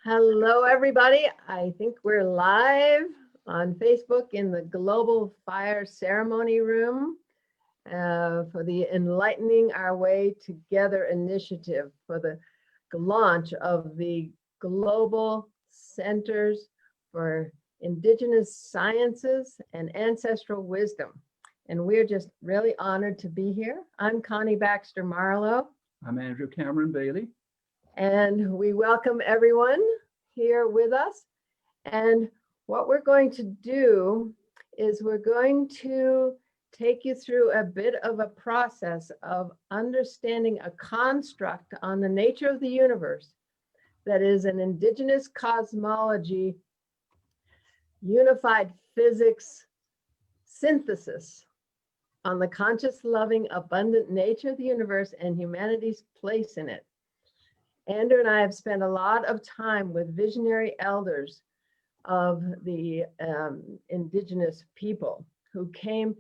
Hello, everybody. I think we're live on Facebook in the Global Fire Ceremony Room for the Enlightening Our Way Together initiative for the launch of the Global Centers for Indigenous Sciences and Ancestral Wisdom. And we're just really honored to be here. I'm Connie Baxter Marlow. I'm Andrew Cameron Bailey. And we welcome everyone here with us. And what we're going to do is we're going to take you through a bit of a process of understanding a construct on the nature of the universe that is an indigenous cosmology, unified physics synthesis on the conscious, loving, abundant nature of the universe and humanity's place in it. Andrew and I have spent a lot of time with visionary elders of the indigenous people who came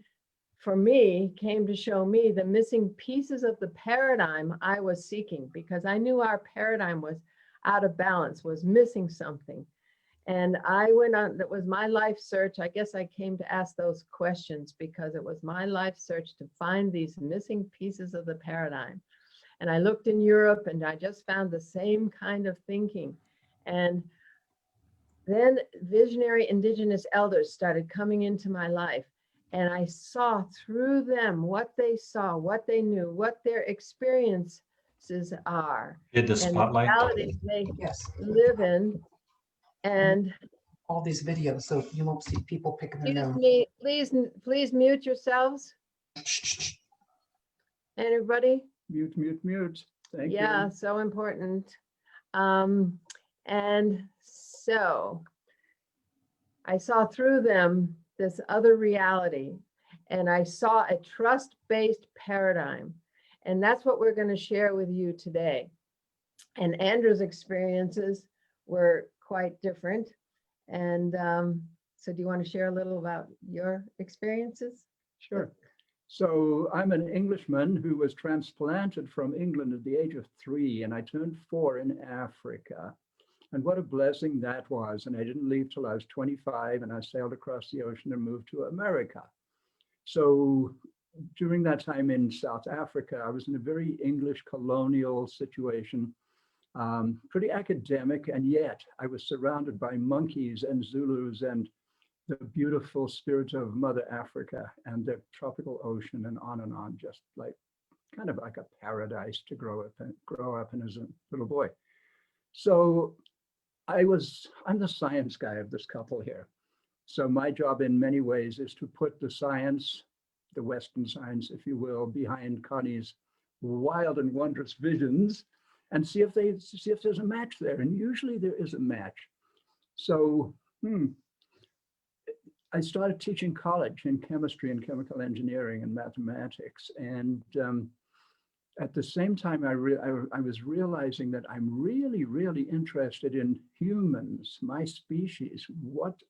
to show me the missing pieces of the paradigm I was seeking, because I knew our paradigm was out of balance, was missing something. And I went on, that was my life search. I guess I came to ask those questions because it was my life search to find these missing pieces of the paradigm. And I looked in Europe and I just found the same kind of thinking. And then visionary indigenous elders started coming into my life. And I saw through them what they saw, what they knew, what their experiences are. Hit the spotlight. And the realities they live in. And all these videos, so you won't see people picking their nose. Please mute yourselves. Everybody. Mute. Thank you. Yeah, so important. And so I saw through them this other reality, and I saw a trust-based paradigm. And that's what we're going to share with you today. And Andrew's experiences were quite different. And so do you want to share a little about your experiences? Sure. So I'm an Englishman who was transplanted from England at the age of 3, and I turned 4 in Africa. And what a blessing that was. And I didn't leave till I was 25, and I sailed across the ocean and moved to America. So during that time in South Africa, I was in a very English colonial situation, pretty academic, and yet I was surrounded by monkeys and Zulus and the beautiful spirit of Mother Africa and the tropical ocean and on, just like kind of like a paradise to grow up in as a little boy. So I'm the science guy of this couple here. So my job in many ways is to put the science, the Western science, if you will, behind Connie's wild and wondrous visions and see if there's a match there. And usually there is a match. So, I started teaching college in chemistry and chemical engineering and mathematics. And at the same time, I was realizing that I'm really, really interested in humans, my species. What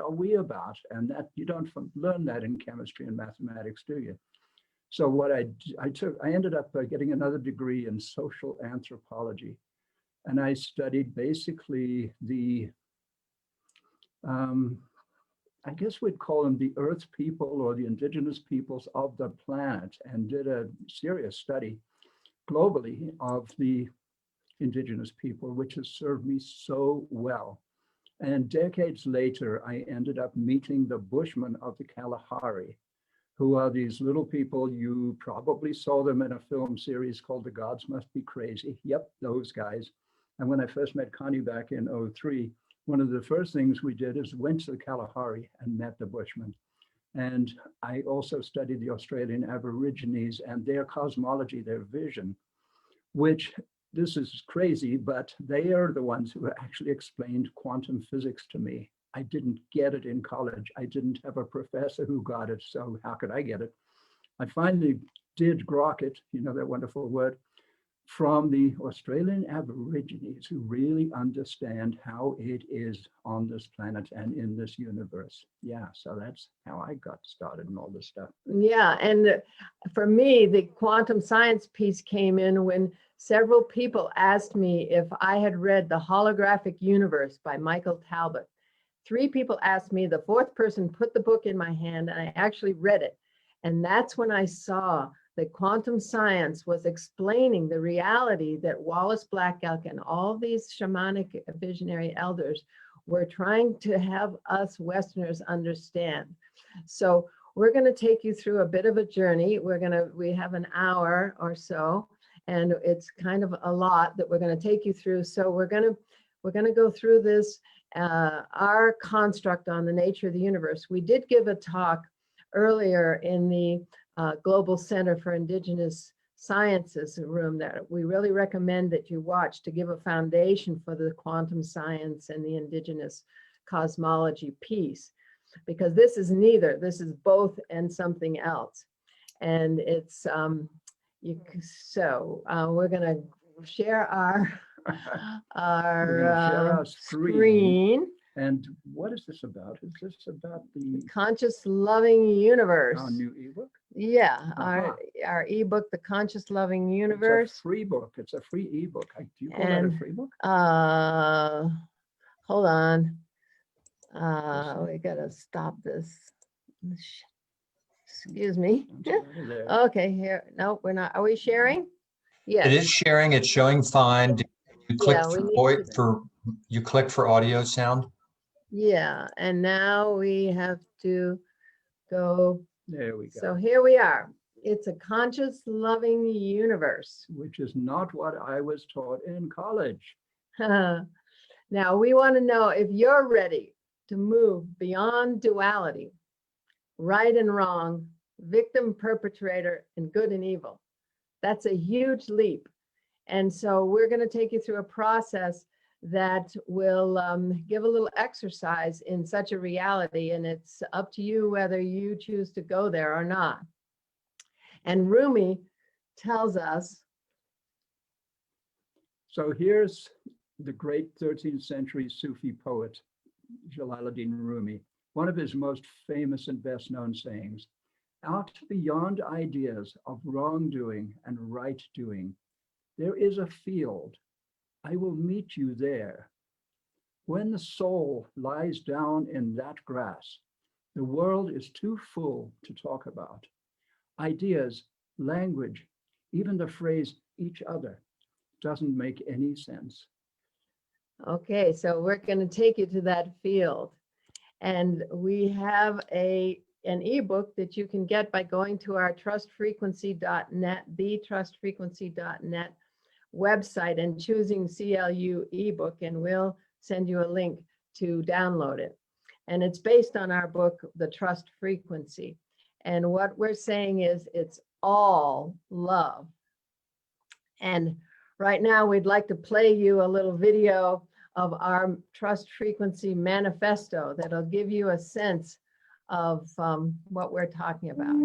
are we about? And that you don't learn that in chemistry and mathematics, do you? So what I ended up getting another degree in social anthropology. And I studied basically the, I guess we'd call them the Earth people or the indigenous peoples of the planet, and did a serious study globally of the indigenous people, which has served me so well. And decades later, I ended up meeting the Bushmen of the Kalahari, who are these little people. You probably saw them in a film series called The Gods Must Be Crazy. Yep, those guys. And when I first met Connie back in 2003, one of the first things we did is went to the Kalahari and met the Bushmen. And I also studied the Australian Aborigines and their cosmology, their vision, which, this is crazy, but they are the ones who actually explained quantum physics to me. I didn't get it in college. I didn't have a professor who got it, so how could I get it? I finally did grok it, you know that wonderful word, from the Australian Aborigines who really understand how it is on this planet and in this universe. Yeah, so that's how I got started in all this stuff. Yeah, and for me, the quantum science piece came in when several people asked me if I had read The Holographic Universe by Michael Talbot. 3 people asked me, the 4th person put the book in my hand, and I actually read it. And that's when I saw that quantum science was explaining the reality that Wallace Black Elk and all these shamanic visionary elders were trying to have us Westerners understand. So we're going to take you through a bit of a journey. We have an hour or so, and it's kind of a lot that we're going to take you through. So we're going to go through this, our construct on the nature of the universe. We did give a talk earlier in the Global Center for Indigenous Sciences room that we really recommend that you watch to give a foundation for the quantum science and the indigenous cosmology piece, because this is neither, this is both and something else. And it's, we're gonna share our, Share our screen. And what is this about? Is this about the Conscious Loving Universe. our new ebook? Yeah, Uh-huh. our ebook, The Conscious Loving Universe. It's a free book. It's a free ebook. Do you call And that a free book? hold on. We gotta stop this. Excuse me. There. Okay, here. No, we're not. Are we sharing? Yes. It is sharing. It's showing fine. You click Yeah, we for need voice to- you click for audio sound. Yeah, and now we have to go. There we go. So here we are. It's a conscious, loving universe. Which is not what I was taught in college. Now we want to know if you're ready to move beyond duality, right and wrong, victim, perpetrator, and good and evil. That's a huge leap. And so we're going to take you through a process that will give a little exercise in such a reality. And it's up to you whether you choose to go there or not. And Rumi tells us. So here's the great 13th century Sufi poet, Jalaluddin Rumi. One of his most famous and best known sayings, out beyond ideas of wrongdoing and right doing, there is a field. I will meet you there. When the soul lies down in that grass, the world is too full to talk about. Ideas, language, even the phrase each other doesn't make any sense. Okay, so we're going to take you to that field. And we have an ebook that you can get by going to our trustfrequency.net, thetrustfrequency.net website and choosing CLU ebook, and we'll send you a link to download it. And it's based on our book, The Trust Frequency. And what we're saying is it's all love. And right now we'd like to play you a little video of our Trust Frequency manifesto that'll give you a sense of what we're talking about.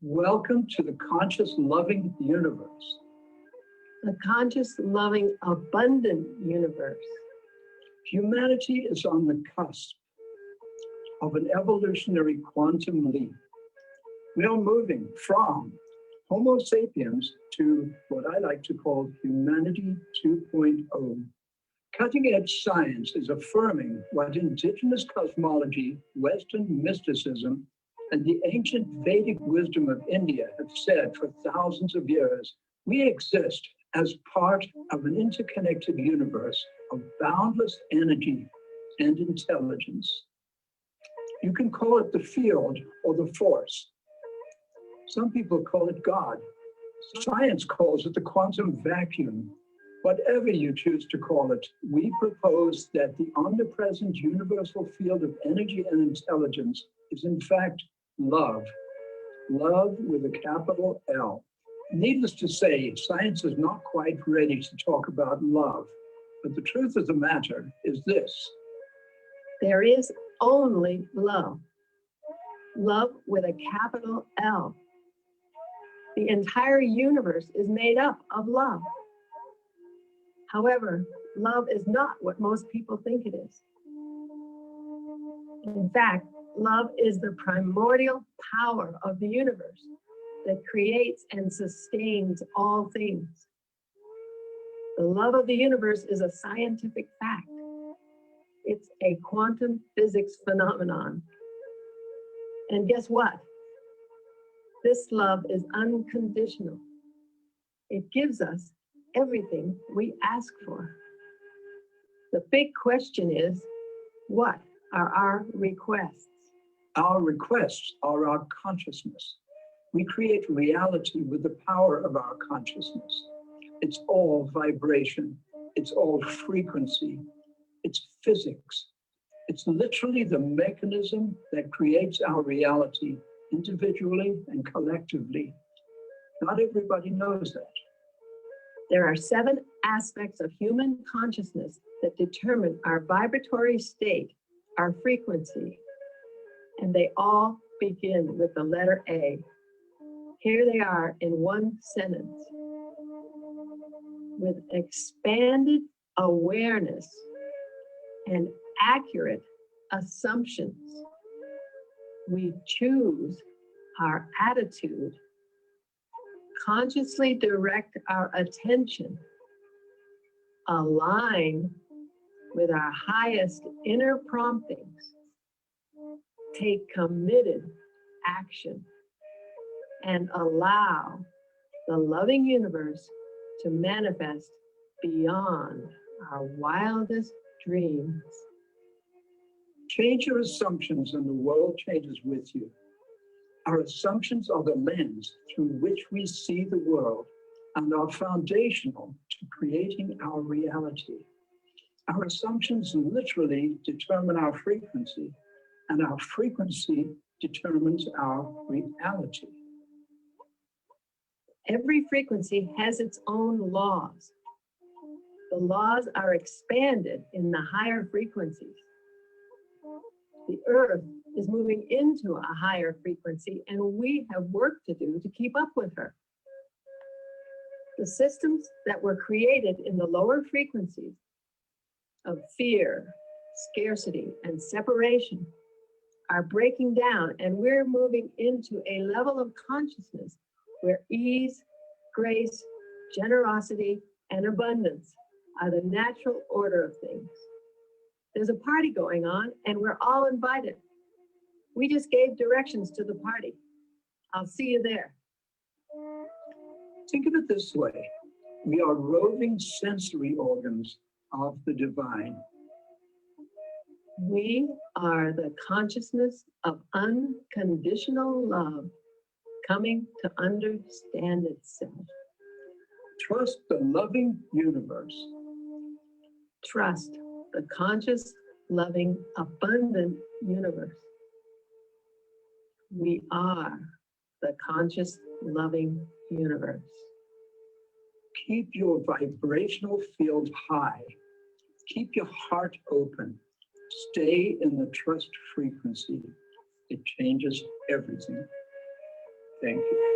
Welcome to the conscious loving universe. The conscious, loving, abundant universe. Humanity is on the cusp of an evolutionary quantum leap. We are moving from Homo sapiens to what I like to call humanity 2.0. Cutting-edge science is affirming what indigenous cosmology, Western mysticism, and the ancient Vedic wisdom of India have said for thousands of years. We exist as part of an interconnected universe of boundless energy and intelligence. You can call it the field or the force. Some people call it God. Science calls it the quantum vacuum. Whatever you choose to call it, we propose that the omnipresent universal field of energy and intelligence is in fact love. Love with a capital L. Needless to say, science is not quite ready to talk about love. But the truth of the matter is this. There is only love. Love with a capital L. The entire universe is made up of love. However, love is not what most people think it is. In fact, love is the primordial power of the universe that creates and sustains all things. The love of the universe is a scientific fact. It's a quantum physics phenomenon. And guess what? This love is unconditional. It gives us everything we ask for. The big question is, what are our requests? Our requests are our consciousness. We create reality with the power of our consciousness. It's all vibration. It's all frequency. It's physics. It's literally the mechanism that creates our reality individually and collectively. Not everybody knows that. There are 7 aspects of human consciousness that determine our vibratory state, our frequency, and they all begin with the letter A. Here they are in one sentence. With expanded awareness and accurate assumptions, we choose our attitude, consciously direct our attention, align with our highest inner promptings, take committed action, and allow the loving universe to manifest beyond our wildest dreams. Change your assumptions and the world changes with you. Our assumptions are the lens through which we see the world and are foundational to creating our reality. Our assumptions literally determine our frequency, and our frequency determines our reality. Every frequency has its own laws. The laws are expanded in the higher frequencies. The earth is moving into a higher frequency, and we have work to do to keep up with her. The systems that were created in the lower frequencies of fear, scarcity, and separation are breaking down, and we're moving into a level of consciousness where ease, grace, generosity, and abundance are the natural order of things. There's a party going on, and we're all invited. We just gave directions to the party. I'll see you there. Think of it this way. We are roving sensory organs of the divine. We are the consciousness of unconditional love coming to understand itself. Trust the loving universe. Trust the conscious, loving, abundant universe. We are the conscious, loving universe. Keep your vibrational field high. Keep your heart open. Stay in the trust frequency. It changes everything. Thank you.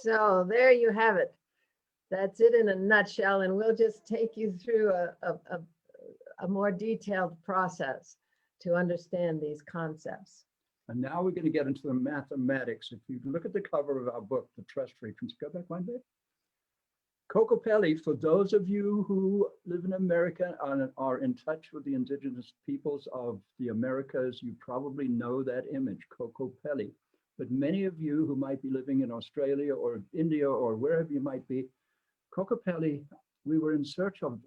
So there you have it. That's it in a nutshell, and we'll just take you through a more detailed process to understand these concepts. And now we're going to get into the mathematics. If you look at the cover of our book, The Trust Frequency, go back one bit. Kokopelli, for those of you who live in America and are in touch with the indigenous peoples of the Americas, you probably know that image, Kokopelli. But many of you who might be living in Australia or India or wherever you might be, Kokopelli we were in search of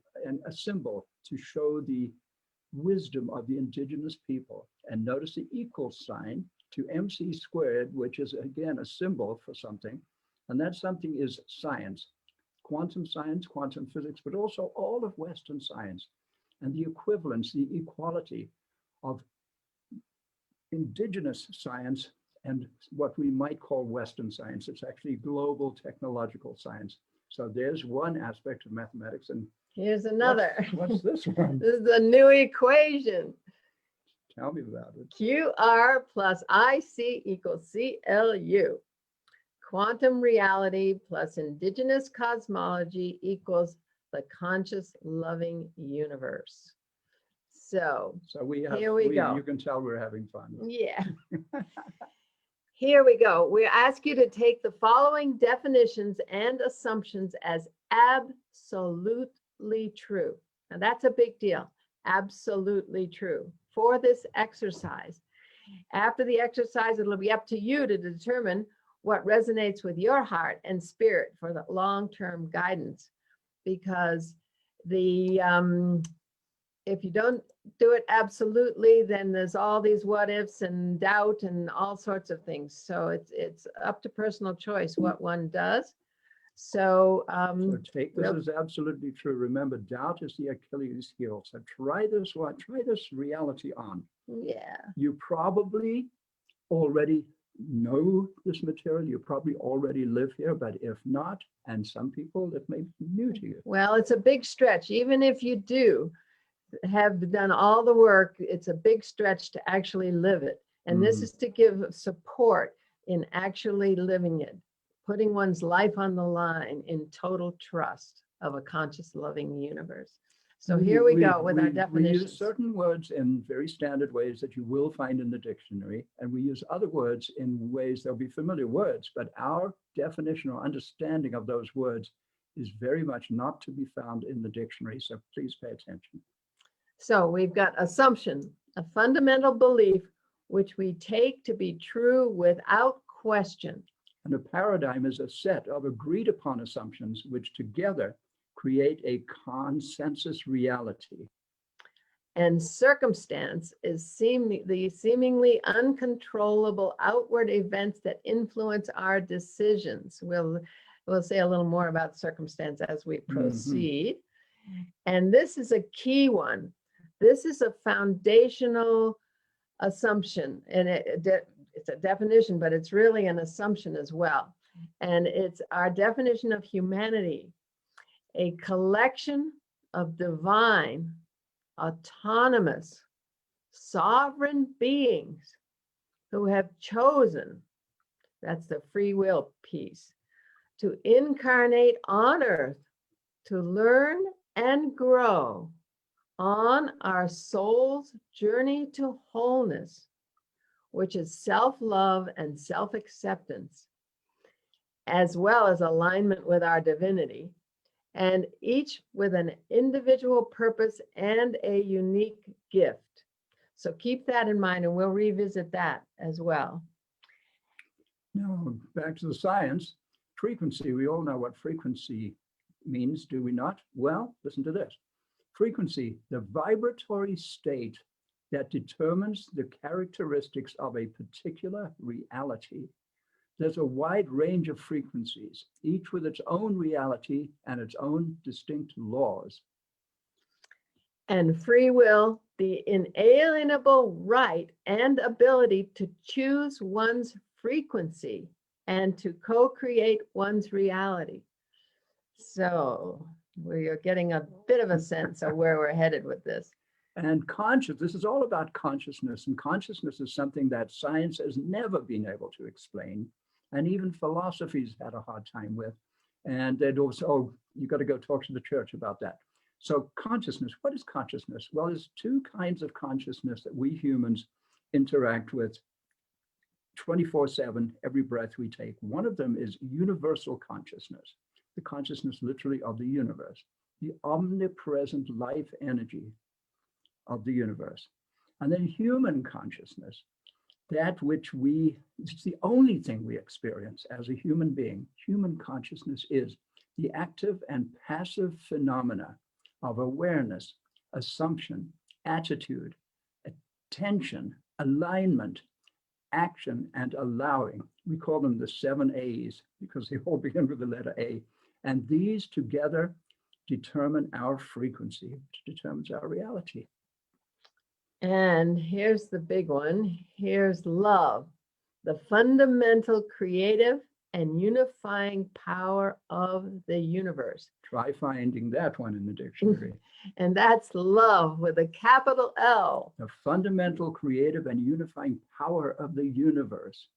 a symbol to show the wisdom of the indigenous people. And notice the equal sign to MC squared, which is again a symbol for something. And that something is science, quantum physics, but also all of Western science, and the equivalence, the equality of indigenous science and what we might call Western science. It's actually global technological science. So there's one aspect of mathematics. And Here's another. what's this one? This is a new equation. Tell me about it. QR plus IC equals CLU. Quantum reality plus indigenous cosmology equals the conscious loving universe. So we have, here we go. You can tell we're having fun. yeah. Here we go. We ask you to take the following definitions and assumptions as absolutely true. Now that's a big deal. Absolutely true for this exercise. After the exercise, it'll be up to you to determine what resonates with your heart and spirit for the long-term guidance, because the if you don't do it absolutely, then there's all these what ifs and doubt and all sorts of things. So it's up to personal choice what one does. So So take this as absolutely true. Remember, doubt is the Achilles heel. So try this reality on. yeah. You probably already know this material. You probably already live here, but if not, and some people, that may be new to you. Well, it's a big stretch. Even if you do have done all the work, it's a big stretch to actually live it. And this is to give support in actually living it, putting one's life on the line in total trust of a conscious, loving universe. So here we go with our definitions. We use certain words in very standard ways that you will find in the dictionary, and we use other words in ways they'll be familiar words, but our definition or understanding of those words is very much not to be found in the dictionary, so please pay attention. So we've got assumption, a fundamental belief which we take to be true without question. And a paradigm is a set of agreed upon assumptions which together create a consensus reality. And circumstance is the seemingly uncontrollable outward events that influence our decisions. We'll say a little more about circumstance as we proceed. And this is a key one. This is a foundational assumption, and it's a definition, but it's really an assumption as well. And it's our definition of humanity, a collection of divine, autonomous, sovereign beings who have chosen, that's the free will piece, to incarnate on earth, to learn and grow on our soul's journey to wholeness, which is self-love and self-acceptance, as well as alignment with our divinity, and each with an individual purpose and a unique gift. So keep that in mind, and we'll revisit that as well. Now, back to the science. Frequency, we all know what frequency means, do we not? Well, listen to this. Frequency, the vibratory state that determines the characteristics of a particular reality. There's a wide range of frequencies, each with its own reality and its own distinct laws. And free will, the inalienable right and ability to choose one's frequency and to co-create one's reality. So we are getting a bit of a sense of where we're headed with this. And this is all about consciousness, and consciousness is something that science has never been able to explain, and even philosophy's had a hard time with. And they'd also, oh, you got to go talk to the church about that. So consciousness, what is consciousness? Well, there's two kinds of consciousness that we humans interact with 24/7, every breath we take. One of them is universal consciousness, the consciousness literally of the universe, the omnipresent life energy of the universe. And then human consciousness, that which it's the only thing we experience as a human being. Human consciousness is the active and passive phenomena of awareness, assumption, attitude, attention, alignment, action, and allowing. We call them the 7 A's because they all begin with the letter A. And these together determine our frequency, which determines our reality. And here's the big one. Here's love, the fundamental creative and unifying power of the universe. Try finding that one in the dictionary. And that's love with a capital L. The fundamental creative and unifying power of the universe.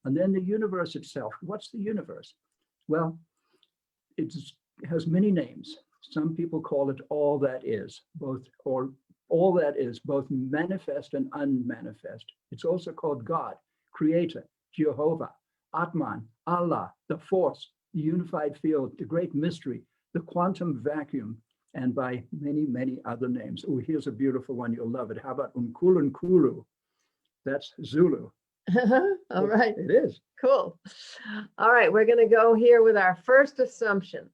And then the universe itself. What's the universe? Well, it has many names. Some people call it all that is, both manifest and unmanifest. It's also called God, Creator, Jehovah, Atman, Allah, the Force, the unified field, the great mystery, the quantum vacuum, and by many, many other names. Oh, here's a beautiful one. You'll love it. How about Unkulunkulu? That's Zulu. All right. It is. Cool. All right. We're going to go here with our first assumption,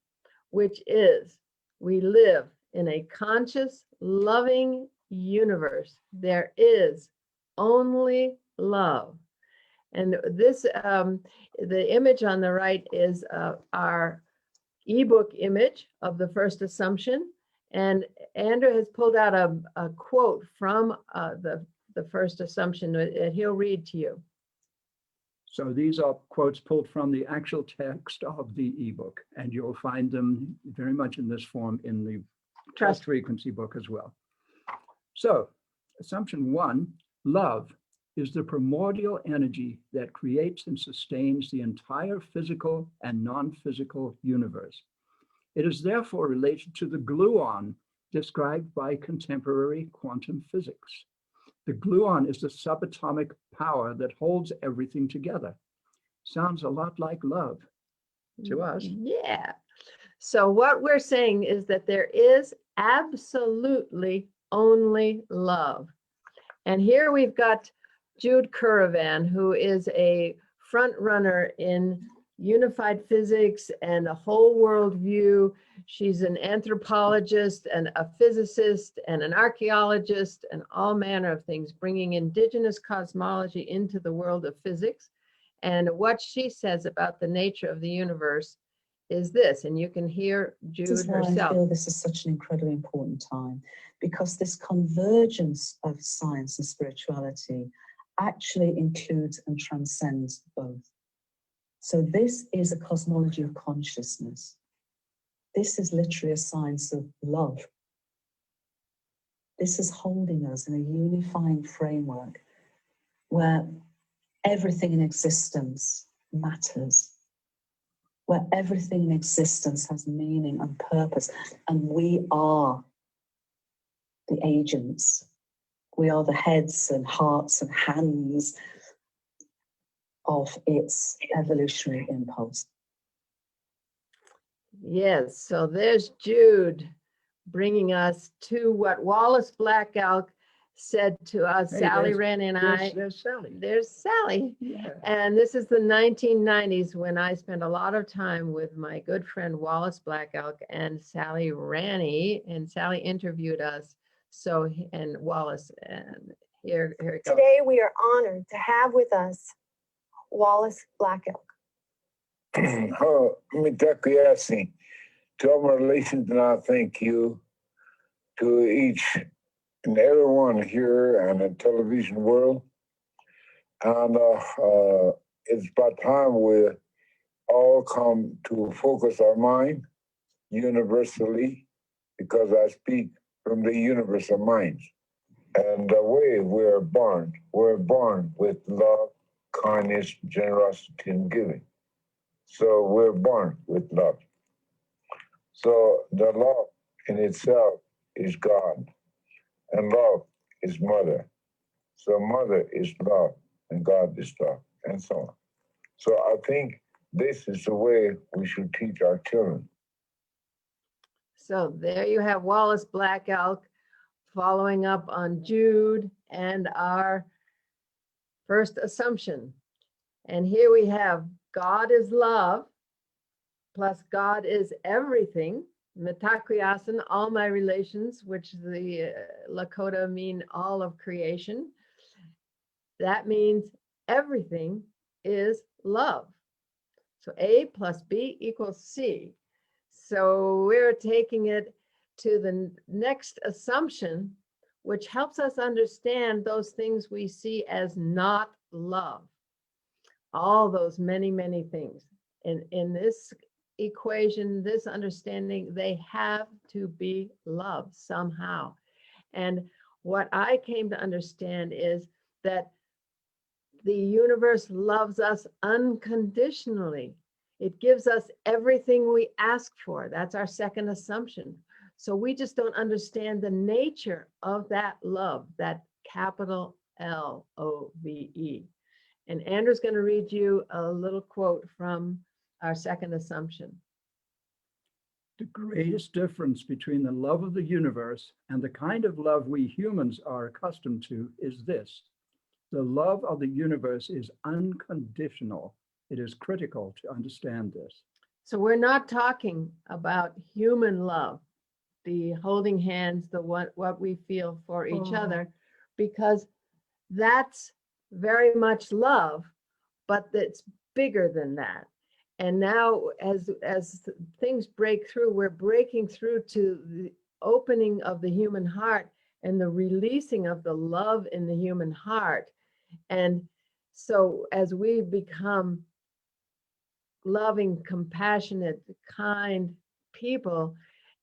which is we live in a conscious, loving universe. There is only love. And this, the image on the right is our ebook image of the first assumption. And Andrew has pulled out a quote from the first assumption that he'll read to you. So these are quotes pulled from the actual text of the ebook, and you'll find them very much in this form in the Trust Frequency book as well. So, assumption 1, love is the primordial energy that creates and sustains the entire physical and non-physical universe. It is therefore related to the gluon described by contemporary quantum physics. The gluon is the subatomic power that holds everything together. Sounds a lot like love to us. Yeah. So what we're saying is that there is absolutely only love. And here we've got Jude Currivan, who is a front runner in unified physics and a whole world view. She's an anthropologist and a physicist and an archaeologist and all manner of things, bringing indigenous cosmology into the world of physics. And what she says about the nature of the universe is this, and you can hear Jude This is why herself. I feel this is such an incredibly important time, because this convergence of science and spirituality actually includes and transcends both. So this is a cosmology of consciousness. This is literally a science of love. This is holding us in a unifying framework where everything in existence matters, where everything in existence has meaning and purpose, and we are the agents. We are the heads and hearts and hands of its evolutionary impulse. Yes, so there's Jude bringing us to what Wallace Black Elk said to us, Hey, Sally Wren and I. There's Sally. There's Sally. Yeah. And this is the 1990s when I spent a lot of time with my good friend Wallace Black Elk and Sally Ranney, and Sally interviewed us. So, and Wallace, and here it goes. Today, we are honored to have with us Wallace Black Elk. Mitakuyeasi. To all my relations, and I thank you to each and everyone here in the television world. And it's about time we all come to focus our mind universally, because I speak from the universe of minds. And the way we're born with love, kindness, generosity, and giving. So we're born with love. So the love in itself is God, and love is mother. So mother is love, and God is love, and so on. So I think this is the way we should teach our children. So there you have Wallace Black Elk following up on Jude and our first assumption. And here we have God is love, plus God is everything, Mitakuyasan, all my relations, which the Lakota mean all of creation. That means everything is love. So A plus B equals C. So we're taking it to the next assumption, which helps us understand those things we see as not love. All those many, many things. In this equation, this understanding, they have to be love somehow. And what I came to understand is that the universe loves us unconditionally. It gives us everything we ask for. That's our second assumption. So we just don't understand the nature of that love, that capital L-O-V-E. And Andrew's going to read you a little quote from our second assumption. The greatest difference between the love of the universe and the kind of love we humans are accustomed to is this. The love of the universe is unconditional. It is critical to understand this. So we're not talking about human love, the holding hands, the what we feel for each other, because that's very much love, but it's bigger than that. And now as things break through, we're breaking through to the opening of the human heart and the releasing of the love in the human heart. And so as we become loving, compassionate, kind people,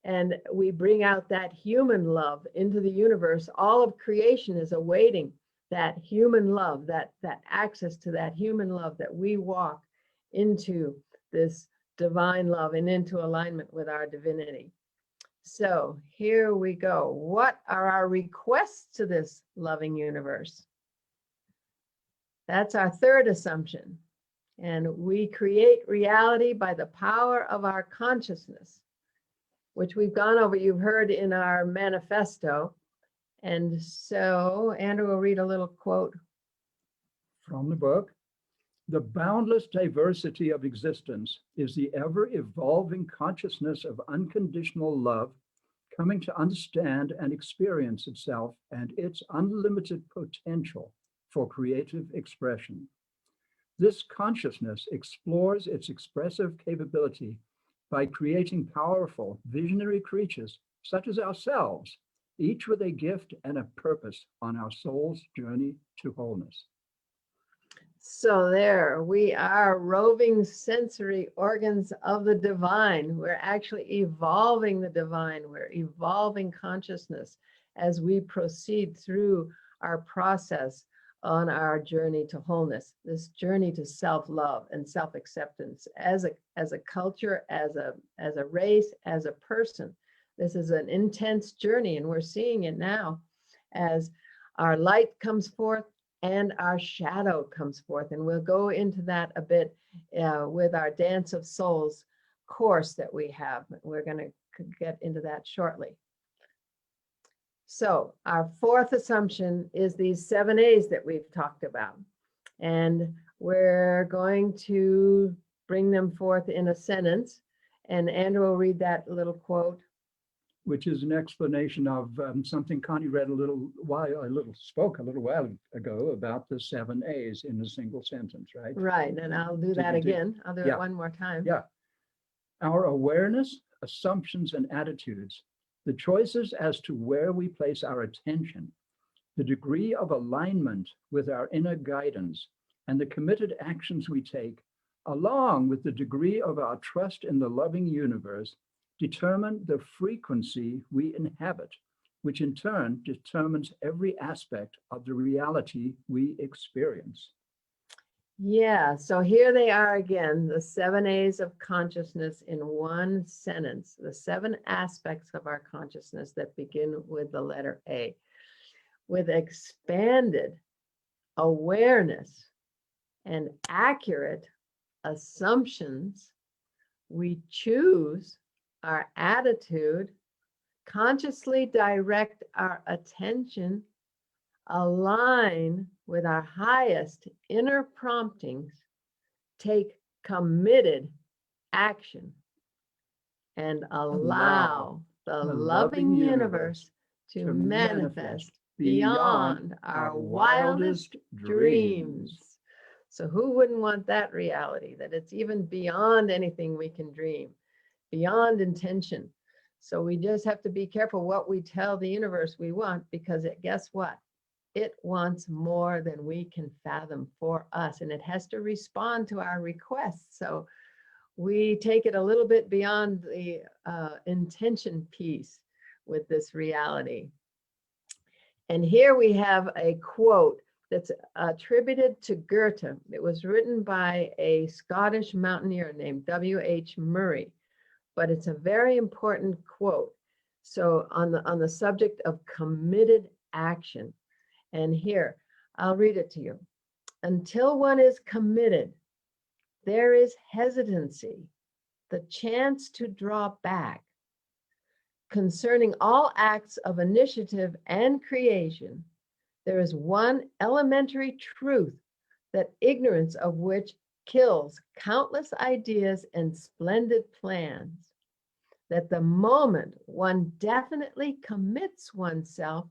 and we bring out that human love into the universe, all of creation is awaiting that human love, that access to that human love, that we walk into this divine love and into alignment with our divinity. So here we go. What are our requests to this loving universe? That's our third assumption. And we create reality by the power of our consciousness, which we've gone over, you've heard in our manifesto. And so Andrew will read a little quote from the book. The boundless diversity of existence is the ever-evolving consciousness of unconditional love coming to understand and experience itself and its unlimited potential for creative expression. This consciousness explores its expressive capability by creating powerful, visionary creatures such as ourselves, each with a gift and a purpose on our soul's journey to wholeness. So there we are, roving sensory organs of the divine. We're actually evolving the divine. We're evolving consciousness as we proceed through our process on our journey to wholeness, this journey to self-love and self-acceptance as a culture, as a race, as a person. This is an intense journey, and we're seeing it now as our light comes forth and our shadow comes forth. And we'll go into that a bit with our Dance of Souls course that we have. We're going to get into that shortly. So our fourth assumption is these 7 A's that we've talked about. And we're going to bring them forth in a sentence. And Andrew will read that little quote. Which is an explanation of something Connie read spoke a little while ago about the 7 A's in a single sentence, right? Right, and I'll do that again. I'll do it one more time. Yeah. Our awareness, assumptions, and attitudes, the choices as to where we place our attention, the degree of alignment with our inner guidance, and the committed actions we take, along with the degree of our trust in the loving universe, determine the frequency we inhabit, which in turn determines every aspect of the reality we experience. Yeah, so here they are again, the 7 A's of consciousness in one sentence, the 7 aspects of our consciousness that begin with the letter A. With expanded awareness and accurate assumptions, we choose our attitude, consciously direct our attention, align with our highest inner promptings, take committed action and allow the loving universe to manifest beyond our wildest dreams. So who wouldn't want that reality, that it's even beyond anything we can dream, beyond intention? So we just have to be careful what we tell the universe we want, because guess what? It wants more than we can fathom for us, and it has to respond to our requests. So we take it a little bit beyond the intention piece with this reality. And here we have a quote that's attributed to Goethe. It was written by a Scottish mountaineer named W.H. Murray, but it's a very important quote. So on the subject of committed action. And here, I'll read it to you. Until one is committed, there is hesitancy, the chance to draw back. Concerning all acts of initiative and creation, there is one elementary truth, that ignorance of which kills countless ideas and splendid plans, that the moment one definitely commits oneself,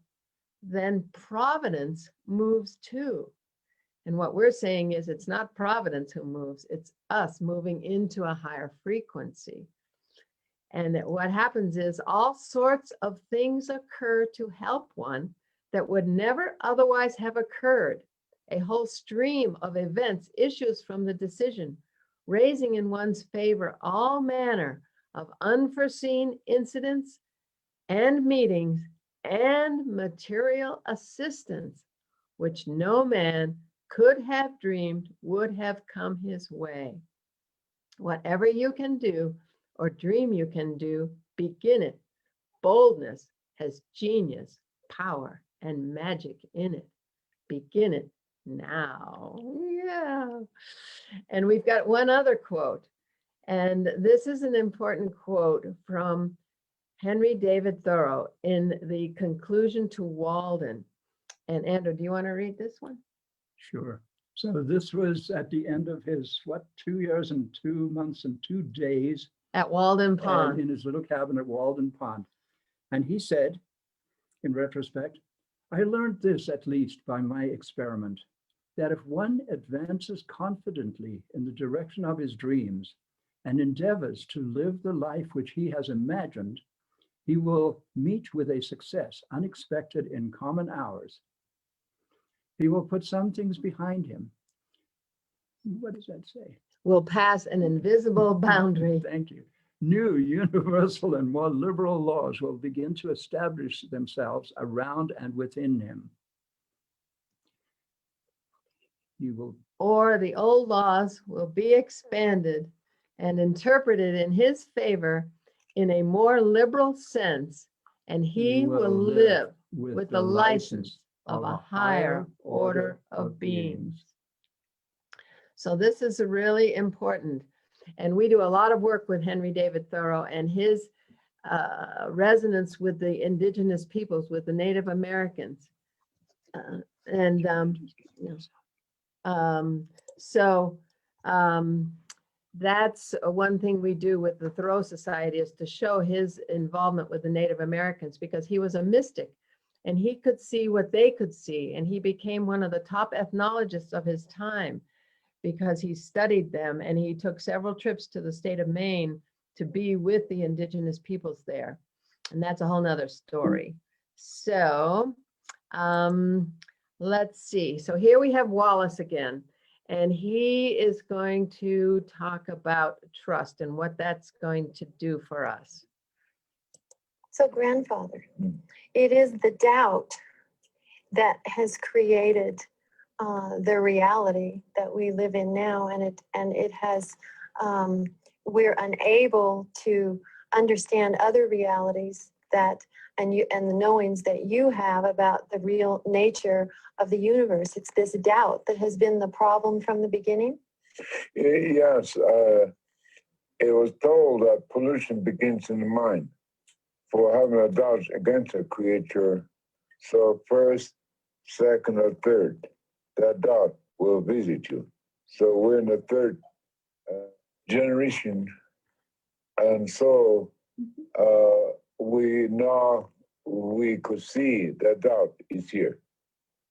then providence moves too. And what we're saying is it's not providence who moves, it's us moving into a higher frequency. And that what happens is all sorts of things occur to help one that would never otherwise have occurred. A whole stream of events issues from the decision, raising in one's favor all manner of unforeseen incidents and meetings and material assistance, which no man could have dreamed would have come his way. Whatever you can do or dream you can do, begin it. Boldness has genius, power, and magic in it. Begin it now. Yeah. And we've got one other quote. And this is an important quote from Henry David Thoreau in the conclusion to Walden. And Andrew, do you want to read this one? Sure. So this was at the end of his, 2 years and 2 months and 2 days At Walden Pond. in his little cabin at Walden Pond. And he said, in retrospect, I learned this at least by my experiment, that if one advances confidently in the direction of his dreams and endeavors to live the life which he has imagined, he will meet with a success unexpected in common hours. He will put some things behind him. What does that say? Will pass an invisible boundary. Thank you. New, universal, and more liberal laws will begin to establish themselves around and within him. You will, Or the old laws will be expanded and interpreted in his favor in a more liberal sense, and he will live with the license of a higher order of beings. So this is really important. And we do a lot of work with Henry David Thoreau and his resonance with the indigenous peoples, with the Native Americans. That's one thing we do with the Thoreau Society, is to show his involvement with the Native Americans, because he was a mystic and he could see what they could see. And he became one of the top ethnologists of his time, because he studied them, and he took several trips to the state of Maine to be with the indigenous peoples there. And that's a whole nother story. So let's see. So here we have Wallace again, and he is going to talk about trust and what that's going to do for us. So, grandfather, it is the doubt that has created the reality that we live in now, and it has we're unable to understand other realities that and the knowings that you have about the real nature of the universe. It's this doubt that has been the problem from the beginning. Yes, it was told that pollution begins in the mind. For having a doubt against a creature, so first, second, or third, that doubt will visit you. So we're in the third generation And so we could see that doubt is here.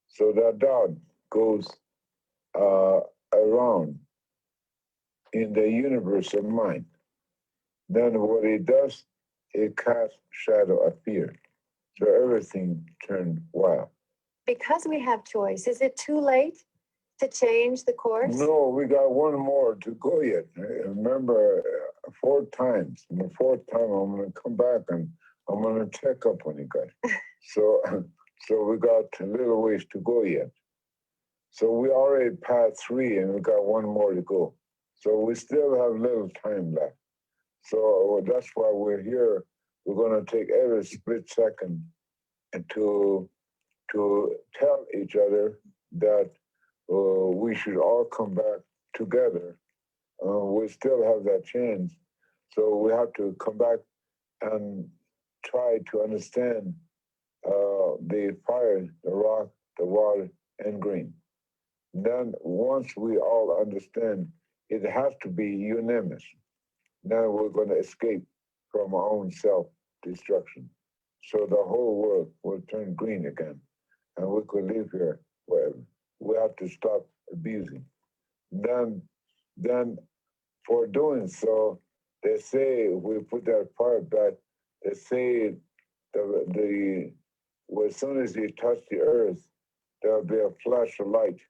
So that doubt goes around in the universe of mind. Then what it does, it casts shadow of fear. So everything turned wild. Because we have choice, is it too late to change the course? No, we got one more to go yet. Remember, 4 times. And the 4th time, I'm going to come back and I'm going to check up on you guys. So we got a little ways to go yet. So we already passed 3 and we got 1 more to go. So we still have little time left. So that's why we're here. We're going to take every split second and to tell each other that we should all come back together. We still have that chance. So we have to come back and try to understand the fire, the rock, the water, and green. Then once we all understand, it has to be unanimous. Now we're going to escape from our own self-destruction. So the whole world will turn green again, and we could live here forever. We have to stop abusing. Then for doing so, they say, if we put that fire back, they say as soon as you touch the earth, there'll be a flash of light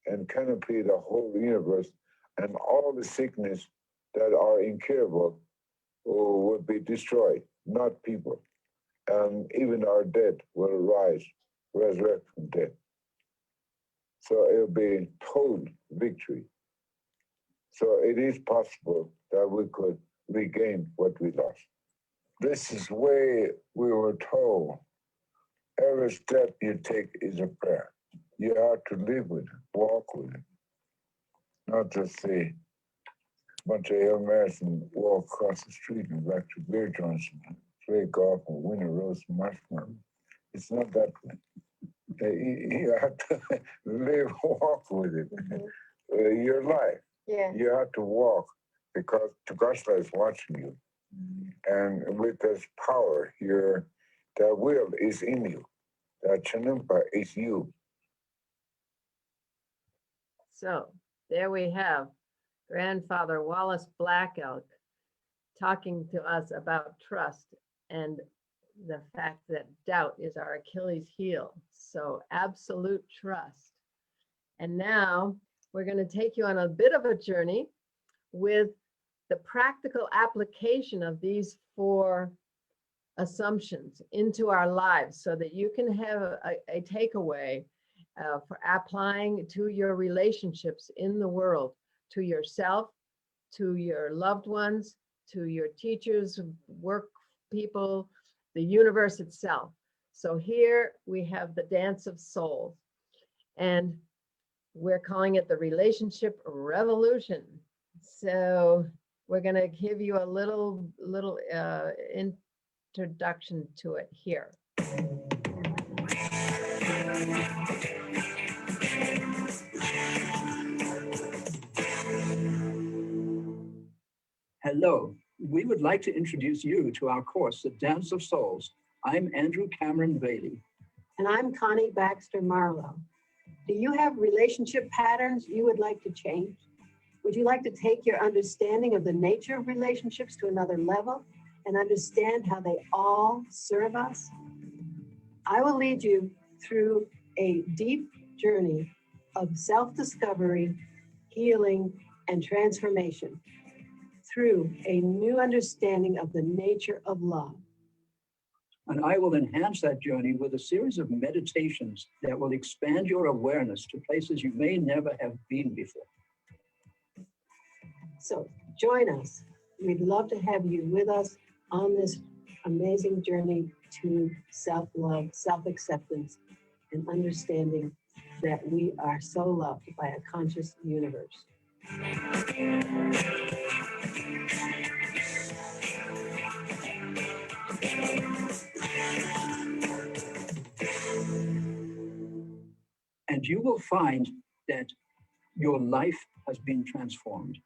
and canopy the whole universe, and all the sickness that are incurable would be destroyed, not people. And even our dead will resurrect from death. So it'll be total victory. So it is possible that we could regain what we lost. This is way we were told. Every step you take is a prayer. You have to live with it, walk with it. Not just say, a bunch of young Americans walk across the street and back to beer joints and play golf and win a roast marshmallow. It's not that way. You have to live, walk with it. Mm-hmm. Your life. Yeah. You have to walk because Tagashla is watching you. And with this power, that will is in you. That Chanimpa is you. So there we have Grandfather Wallace Black Elk talking to us about trust and the fact that doubt is our Achilles heel. So absolute trust. And now we're going to take you on a bit of a journey with the practical application of these 4 assumptions into our lives so that you can have a takeaway for applying to your relationships in the world, to yourself, to your loved ones, to your teachers, work people, the universe itself. So here we have the dance of souls, and we're calling it the relationship revolution. So we're going to give you a little introduction to it here. Hello, we would like to introduce you to our course, The Dance of Souls. I'm Andrew Cameron Bailey. And I'm Connie Baxter Marlow. Do you have relationship patterns you would like to change? Would you like to take your understanding of the nature of relationships to another level and understand how they all serve us? I will lead you through a deep journey of self-discovery, healing, and transformation through a new understanding of the nature of love. And I will enhance that journey with a series of meditations that will expand your awareness to places you may never have been before. So join us. We'd love to have you with us on this amazing journey to self-love, self-acceptance, and understanding that we are so loved by a conscious universe. And you will find that your life has been transformed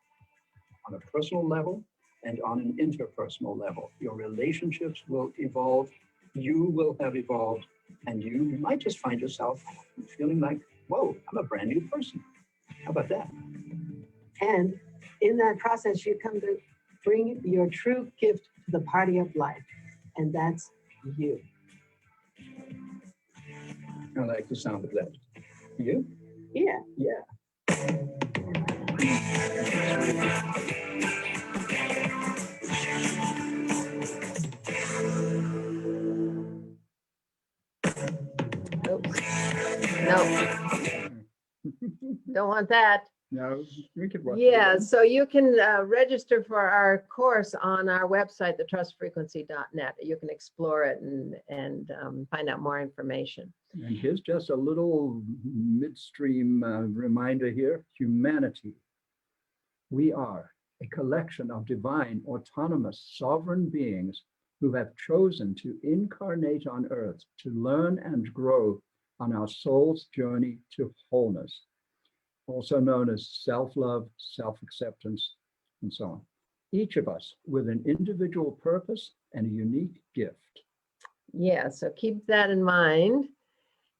on a personal level and on an interpersonal level. Your relationships will evolve, you will have evolved, and you might just find yourself feeling like, whoa, I'm a brand new person. How about that? And in that process, you come to bring your true gift to the party of life, and that's you. I like the sound of that. You? Yeah. Yeah. Oops. No, don't want that. No, we could watch it Yeah, again. so you can register for our course on our website, thetrustfrequency.net. You can explore it and find out more information. And here's just a little midstream reminder here. Humanity. We are a collection of divine, autonomous, sovereign beings who have chosen to incarnate on earth to learn and grow on our soul's journey to wholeness, also known as self-love, self-acceptance, and so on. Each of us with an individual purpose and a unique gift. Yeah, so keep that in mind.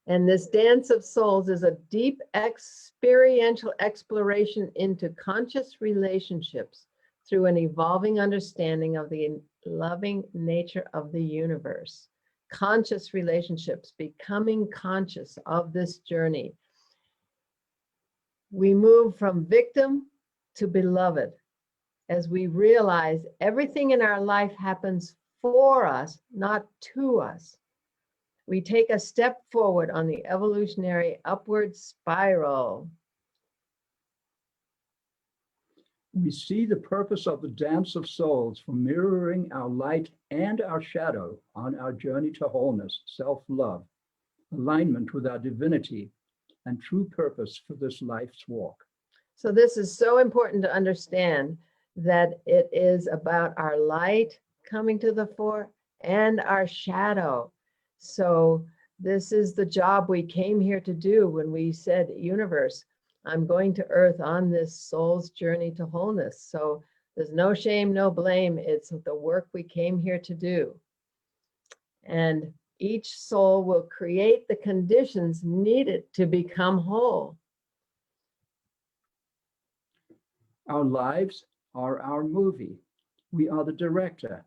And this dance of souls is a deep experiential exploration into conscious relationships through an evolving understanding of the loving nature of the universe. Conscious relationships, becoming conscious of this journey. We move from victim to beloved as we realize everything in our life happens for us, not to us. We take a step forward on the evolutionary upward spiral. We see the purpose of the dance of souls for mirroring our light and our shadow on our journey to wholeness, self-love, alignment with our divinity, and true purpose for this life's walk. So this is so important to understand that it is about our light coming to the fore and our shadow. So this is the job we came here to do when we said, universe, I'm going to earth on this soul's journey to wholeness. So there's no shame, no blame. It's the work we came here to do. And each soul will create the conditions needed to become whole. Our lives are our movie. We are the director,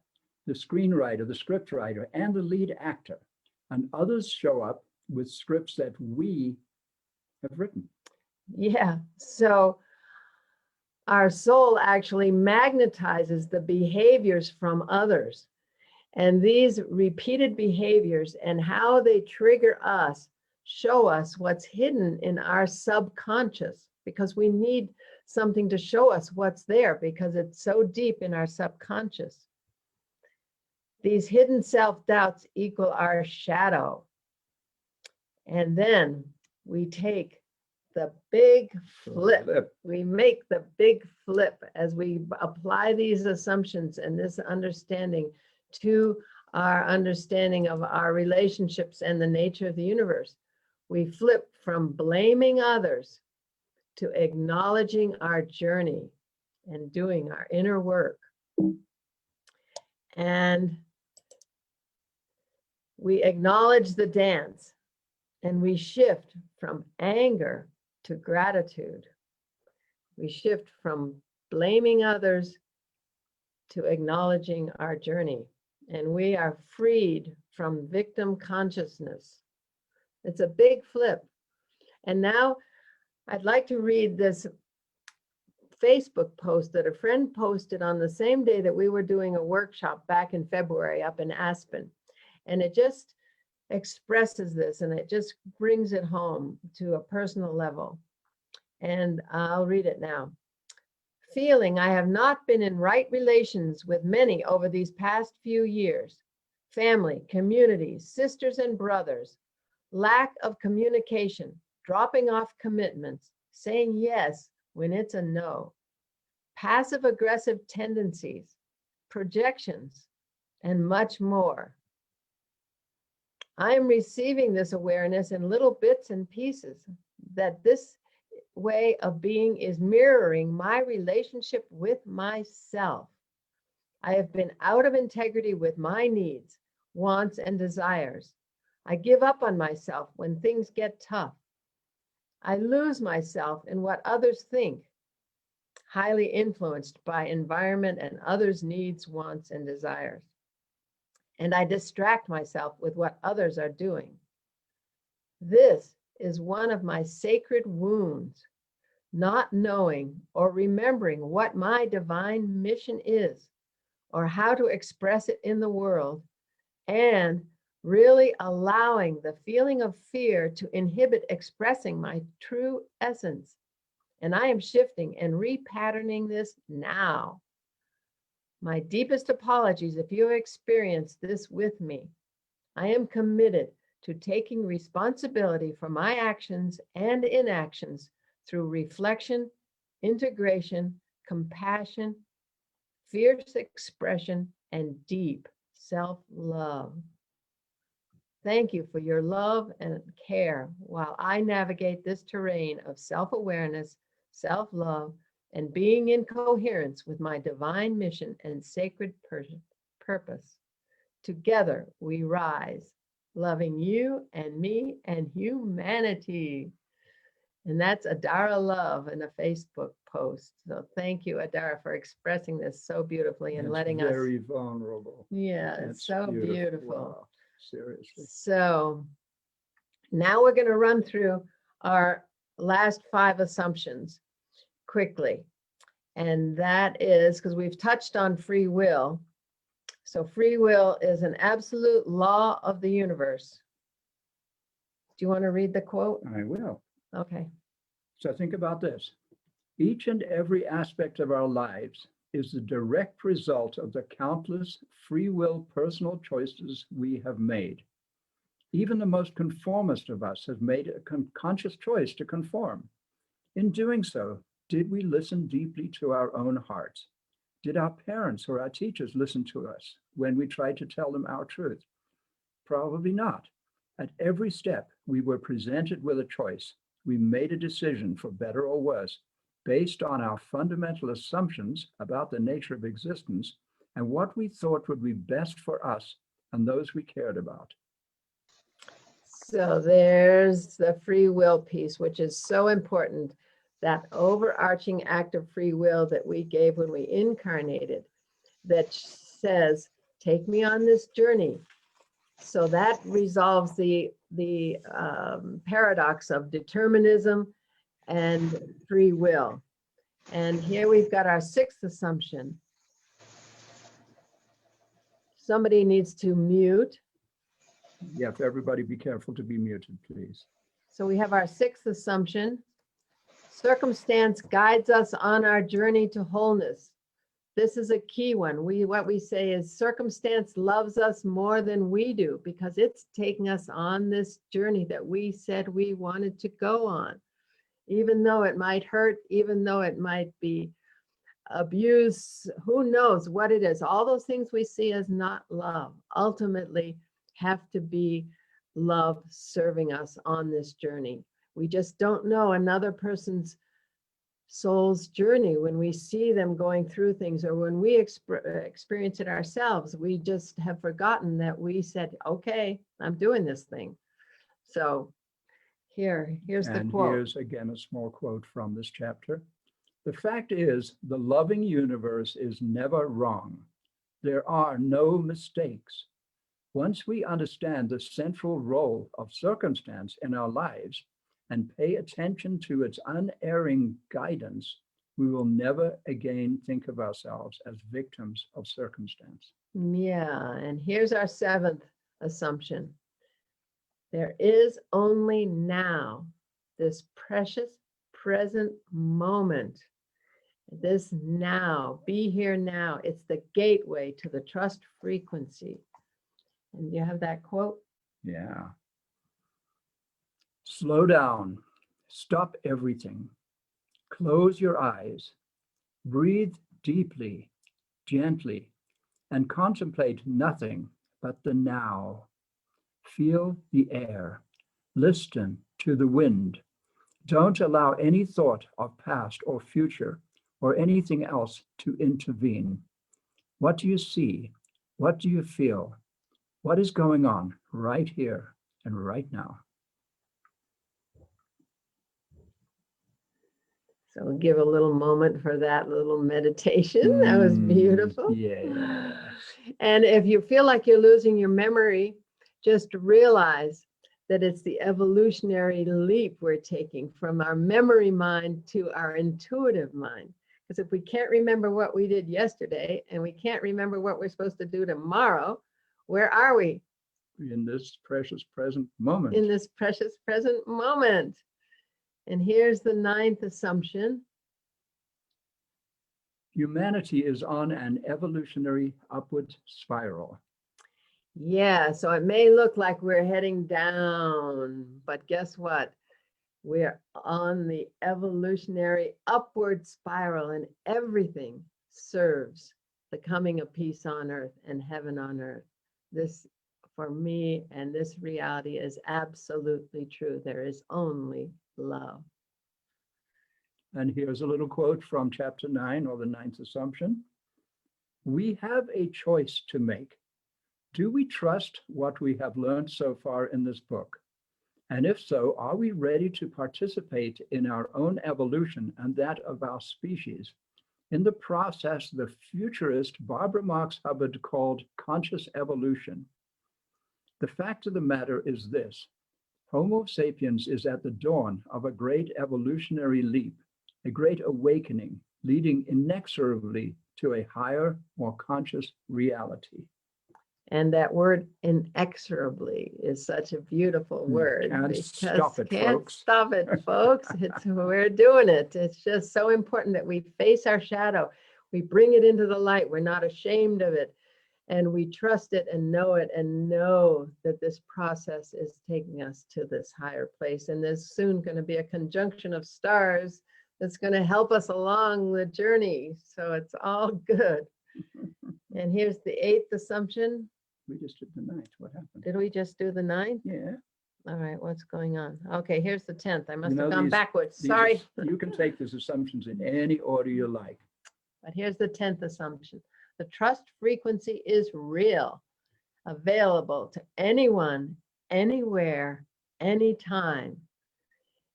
the screenwriter, the scriptwriter, and the lead actor. And others show up with scripts that we have written. Yeah, so our soul actually magnetizes the behaviors from others. And these repeated behaviors and how they trigger us show us what's hidden in our subconscious, because we need something to show us what's there because it's so deep in our subconscious. These hidden self-doubts equal our shadow. And then we take the big flip. We make the big flip as we apply these assumptions and this understanding to our understanding of our relationships and the nature of the universe. We flip from blaming others to acknowledging our journey and doing our inner work. And we acknowledge the dance and we shift from anger to gratitude. We shift from blaming others to acknowledging our journey. And we are freed from victim consciousness. It's a big flip. And now I'd like to read this Facebook post that a friend posted on the same day that we were doing a workshop back in February up in Aspen. And it just expresses this and it just brings it home to a personal level. And I'll read it now. Feeling I have not been in right relations with many over these past few years. Family, communities, sisters and brothers. Lack of communication, dropping off commitments, saying yes when it's a no. Passive aggressive tendencies, projections, and much more. I am receiving this awareness in little bits and pieces that this way of being is mirroring my relationship with myself. I have been out of integrity with my needs, wants, and desires. I give up on myself when things get tough. I lose myself in what others think, highly influenced by environment and others' needs, wants, and desires. And I distract myself with what others are doing. This is one of my sacred wounds, not knowing or remembering what my divine mission is, or how to express it in the world, and really allowing the feeling of fear to inhibit expressing my true essence. And I am shifting and repatterning this now. My deepest apologies if you have experienced this with me. I am committed to taking responsibility for my actions and inactions through reflection, integration, compassion, fierce expression, and deep self-love. Thank you for your love and care while I navigate this terrain of self-awareness, self-love, and being in coherence with my divine mission and sacred purpose. Together we rise, loving you and me and humanity. And that's Adara Love in a Facebook post. So thank you, Adara, for expressing this so beautifully and It's letting us. very vulnerable. Yeah, It's it's so beautiful. Wow, seriously. So now we're going to run through our last 5 assumptions quickly. And that is because we've touched on free will. So free will is an absolute law of the universe. Do you want to read the quote? I will. Okay. So think about this. Each and every aspect of our lives is the direct result of the countless free will personal choices we have made. Even the most conformist of us have made a conscious choice to conform. In doing so, did we listen deeply to our own hearts? Did our parents or our teachers listen to us when we tried to tell them our truth? Probably not. At every step, we were presented with a choice. We made a decision, for better or worse, based on our fundamental assumptions about the nature of existence and what we thought would be best for us and those we cared about. So there's the free will piece, which is so important, that overarching act of free will that we gave when we incarnated, that says, take me on this journey. So that resolves the paradox of determinism and free will. And here we've got our 6th assumption. Somebody needs to mute. Yeah, if everybody be careful to be muted, please. So we have our 6th assumption. Circumstance guides us on our journey to wholeness. This is a key one. What we say is circumstance loves us more than we do, because it's taking us on this journey that we said we wanted to go on. Even though it might hurt, even though it might be abuse, who knows what it is. All those things we see as not love ultimately have to be love serving us on this journey. We just don't know another person's soul's journey when we see them going through things, or when we experience it ourselves. We just have forgotten that we said, okay, I'm doing this thing. So here's the quote. Here's again a small quote from this chapter. The fact is, the loving universe is never wrong. There are no mistakes. Once we understand the central role of circumstance in our lives and pay attention to its unerring guidance, we will never again think of ourselves as victims of circumstance. Yeah, and here's our 7th assumption. There is only now, this precious present moment. This now, be here now. It's the gateway to the trust frequency. And you have that quote? Yeah. Slow down, stop everything, close your eyes, breathe deeply, gently, and contemplate nothing but the now. Feel the air, listen to the wind. Don't allow any thought of past or future or anything else to intervene. What do you see? What do you feel? What is going on right here and right now? So we'll give a little moment for that little meditation. That was beautiful. Yeah. And if you feel like you're losing your memory, just realize that it's the evolutionary leap we're taking from our memory mind to our intuitive mind. Because if we can't remember what we did yesterday and we can't remember what we're supposed to do tomorrow, where are we? In this precious present moment. In this precious present moment. And here's the 9th assumption. Humanity is on an evolutionary upward spiral. Yeah, so it may look like we're heading down, but guess what? We're on the evolutionary upward spiral, and everything serves the coming of peace on earth and heaven on earth. This, for me, and this reality is absolutely true. There is only love. And here's a little quote from chapter 9, or the 9th assumption. We have a choice to make. Do we trust what we have learned so far in this book? And if so, are we ready to participate in our own evolution and that of our species in the process the futurist Barbara Marx Hubbard called conscious evolution? The fact of the matter is this: Homo sapiens is at the dawn of a great evolutionary leap, a great awakening, leading inexorably to a higher, more conscious reality. And that word inexorably is such a beautiful word. Can't stop it, Can't folks. stop it, folks. We're doing it. It's just so important that we face our shadow. We bring it into the light. We're not ashamed of it. And we trust it and know that this process is taking us to this higher place. And there's soon going to be a conjunction of stars that's going to help us along the journey. So it's all good. And here's the 8th assumption. We just did the 9th. What happened? Did we just do the 9th? Yeah. All right, what's going on? Okay, here's the 10th. I must You know, have gone these- backwards. these Sorry. You can take these assumptions in any order you like. But here's the 10th assumption. The trust frequency is real, available to anyone, anywhere, anytime.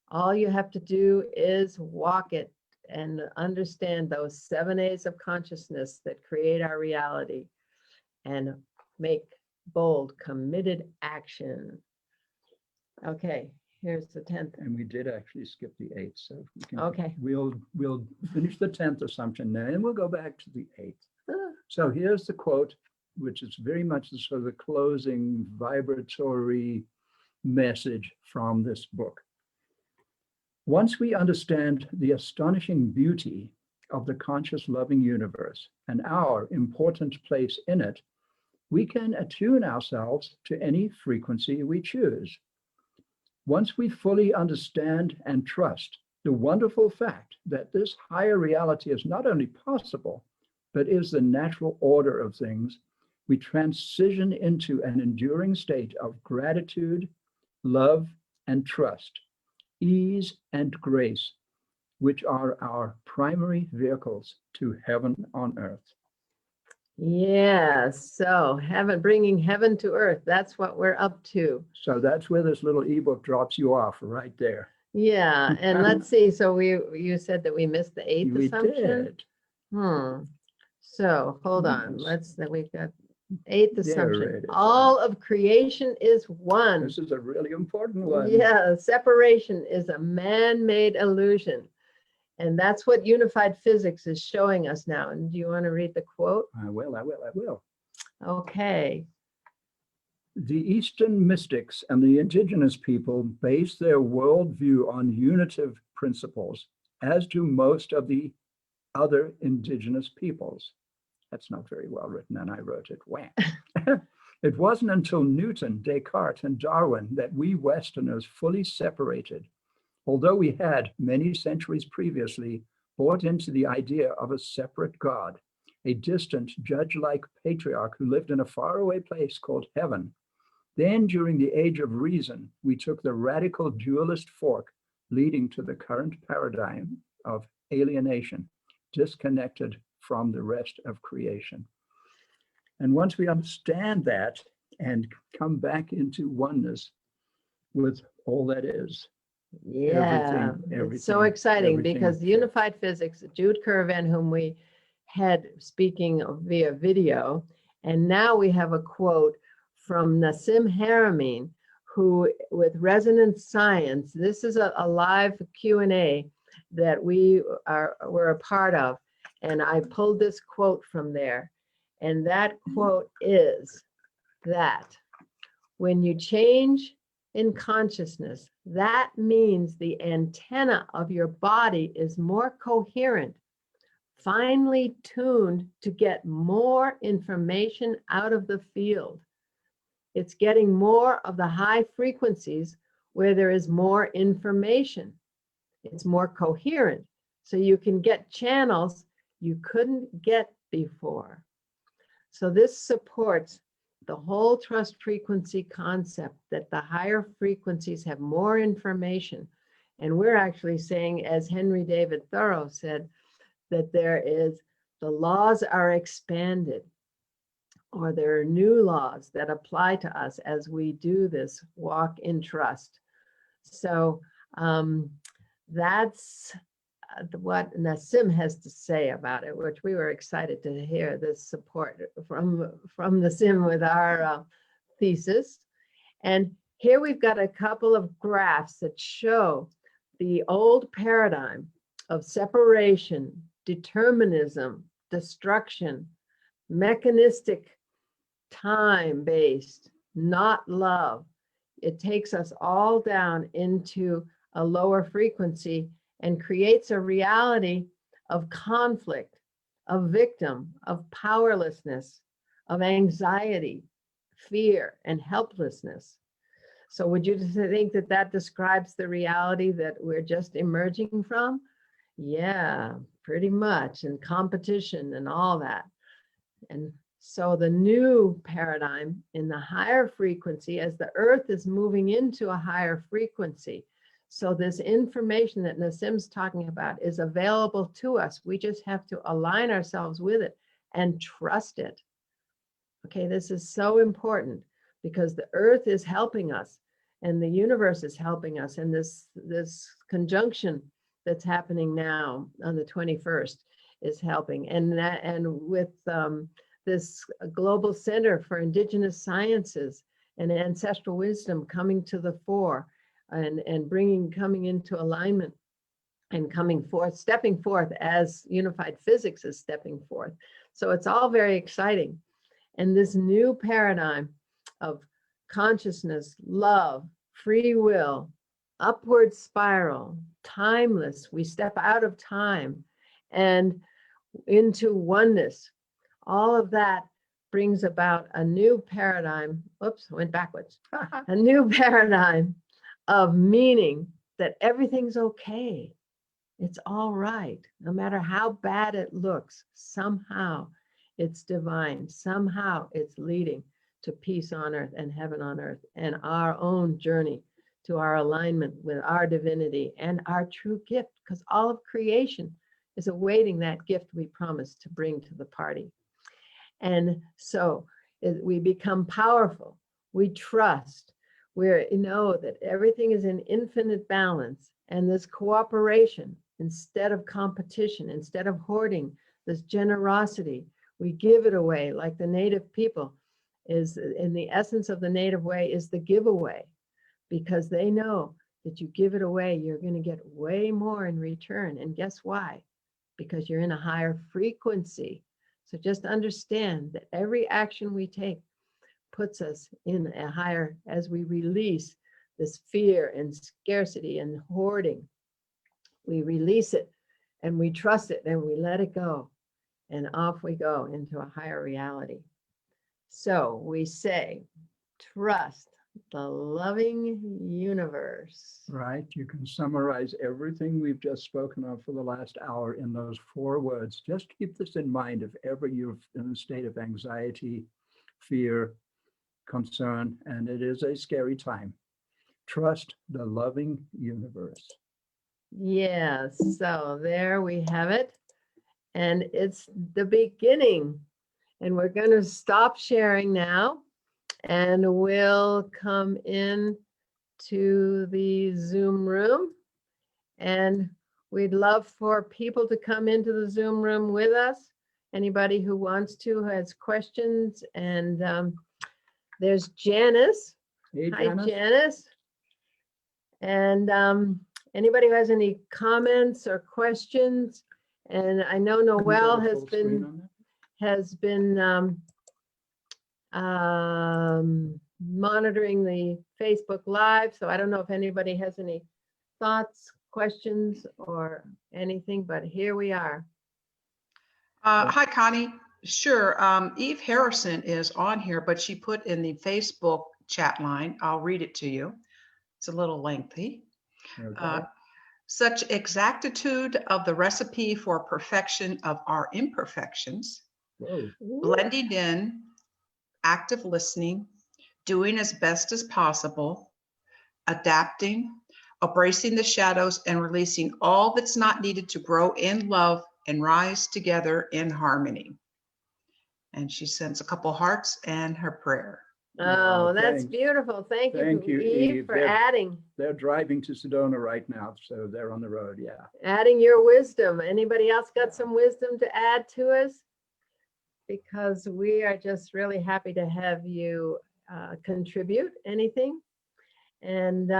All you have to do is walk it and understand those 7 A's of consciousness that create our reality and make bold, committed action. Okay, here's the 10th. And we did actually skip the 8th, so we can, Okay. we'll finish the 10th assumption now, and we'll go back to the 8th. So here's the quote, which is very much the sort of the closing vibratory message from this book. Once we understand the astonishing beauty of the conscious loving universe and our important place in it, we can attune ourselves to any frequency we choose. Once we fully understand and trust the wonderful fact that this higher reality is not only possible, but is the natural order of things, we transition into an enduring state of gratitude, love, and trust, ease and grace, which are our primary vehicles to heaven on earth. Yes, so bringing heaven to earth, that's what we're up to. So that's where this little ebook drops you off, right there. Yeah, and let's see, so you said that we missed the 8th We assumption? did. So hold on, Yes. we've got 8th There assumption. it is. All of creation is one. This is a really important one. Yeah, separation is a man-made illusion. And that's what unified physics is showing us now. And do you want to read the quote? I will. Okay. The Eastern mystics and the indigenous people base their worldview on unitive principles, as do most of the other indigenous peoples. That's not very well written, and I wrote it. Wham. It wasn't until Newton, Descartes, and Darwin that we Westerners fully separated, although we had, many centuries previously, bought into the idea of a separate God, a distant, judge-like patriarch who lived in a faraway place called heaven. Then, during the age of reason, we took the radical dualist fork leading to the current paradigm of alienation, disconnected from the rest of creation. And once we understand that and come back into oneness with all that is, Yeah, it's so exciting everything because fits. unified physics, Jude Curran, whom we had speaking via video, and now we have a quote from Nassim Haramein, who with resonance science, this is a live Q&A that we're a part of, and I pulled this quote from there, and that quote is that when you change in consciousness, that means the antenna of your body is more coherent, finely tuned to get more information out of the field. It's getting more of the high frequencies where there is more information. It's more coherent, so you can get channels you couldn't get before. So this supports the whole trust frequency concept, that the higher frequencies have more information. And we're actually saying, as Henry David Thoreau said, that the laws are expanded, or there are new laws that apply to us as we do this walk in trust. So that's what Nassim has to say about it, which we were excited to hear this support from Nassim with our thesis. And here we've got a couple of graphs that show the old paradigm of separation, determinism, destruction, mechanistic, time-based, not love. It takes us all down into a lower frequency and creates a reality of conflict, of victim, of powerlessness, of anxiety, fear, and helplessness. So would you think that that describes the reality that we're just emerging from? Yeah, pretty much, and competition and all that. And so the new paradigm in the higher frequency, as the earth is moving into a higher frequency, so this information that Nassim's talking about is available to us. We just have to align ourselves with it and trust it. Okay, this is so important because the earth is helping us and the universe is helping us. And this conjunction that's happening now on the 21st is helping. And with this Global Center for Indigenous Sciences and Ancestral Wisdom coming to the fore, and coming into alignment and coming forth, stepping forth as unified physics is stepping forth. So it's all very exciting. And this new paradigm of consciousness, love, free will, upward spiral, timeless, we step out of time and into oneness. All of that brings about a new paradigm. Oops, went backwards. A new paradigm of meaning that everything's okay. It's all right. No matter how bad it looks, somehow it's divine. Somehow it's leading to peace on earth and heaven on earth, and our own journey to our alignment with our divinity and our true gift, because all of creation is awaiting that gift we promised to bring to the party. And so we become powerful. We trust. We know that everything is in infinite balance, and this cooperation instead of competition, instead of hoarding, this generosity, we give it away like the native people is. In the essence of the native way is the giveaway, because they know that you give it away, you're going to get way more in return. And guess why? Because you're in a higher frequency. So just understand that every action we take puts us in a higher, as we release this fear and scarcity and hoarding, we release it and we trust it and we let it go, and off we go into a higher reality. So we say, trust the loving universe. Right. You can summarize everything we've just spoken of for the last hour in those 4 words. Just keep this in mind if ever you're in a state of anxiety, fear, concern, and it is a scary time. Trust the loving universe. Yes, so there we have it. And it's the beginning. And we're going to stop sharing now, and we'll come in to the Zoom room. And we'd love for people to come into the Zoom room with us. Anybody who wants to, who has questions. And there's Janice. Hey, Hi, Janice. Janice. And anybody who has any comments or questions. And I know Can you go Noel to has full screen been monitoring the Facebook Live. So I don't know if anybody has any thoughts, questions, or anything, but here we are. Hi, Connie. Sure. Eve Harrison is on here, but she put in the Facebook chat line. I'll read it to you. It's a little lengthy. Okay. Such exactitude of the recipe for perfection of our imperfections, Whoa. blending in, active listening, doing as best as possible, adapting, embracing the shadows, and releasing all that's not needed to grow in love and rise together in harmony. And she sends a couple hearts and her prayer. Oh, that's thanks. beautiful. Thank you, Thank you, Eve. for adding Driving to Sedona right now, so they're on the road. Yeah. your wisdom. Anybody else got some wisdom to add to us? Because we are just really happy to have you contribute anything. And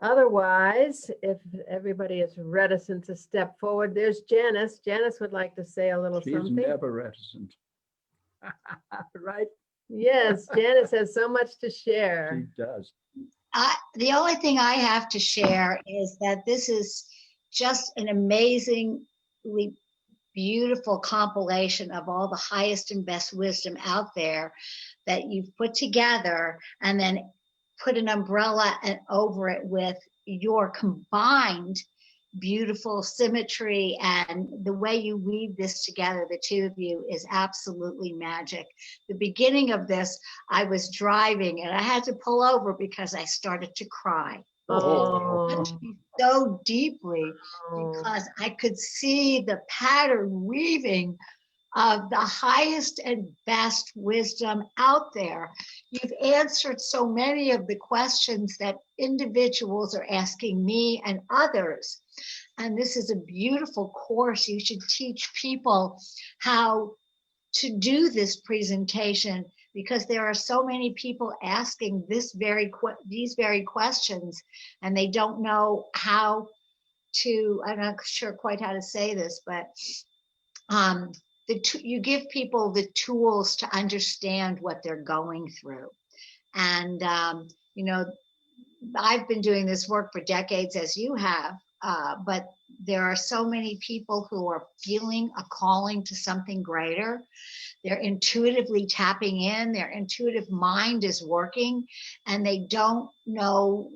otherwise, if everybody is reticent to step forward, there's Janice. Janice would like to say a little She's something. never reticent. Right? Yes, Janice has so much to share. She does. The only thing I have to share is that this is just an amazingly beautiful compilation of all the highest and best wisdom out there that you've put together, and then put an umbrella over it with your combined beautiful symmetry, and the way you weave this together, the two of you, is absolutely magic. The beginning of this, I was driving and I had to pull over because I started to cry. Oh. So deeply, because I could see the pattern weaving of the highest and best wisdom out there. You've answered so many of the questions that individuals are asking me and others. And this is a beautiful course. You should teach people how to do this presentation, because there are so many people asking these very questions, and they don't know how to, I'm not sure quite how to say this, but you give people the tools to understand what they're going through. And, you know, I've been doing this work for decades, as you have, but there are so many people who are feeling a calling to something greater. They're intuitively tapping in, their intuitive mind is working, and they don't know,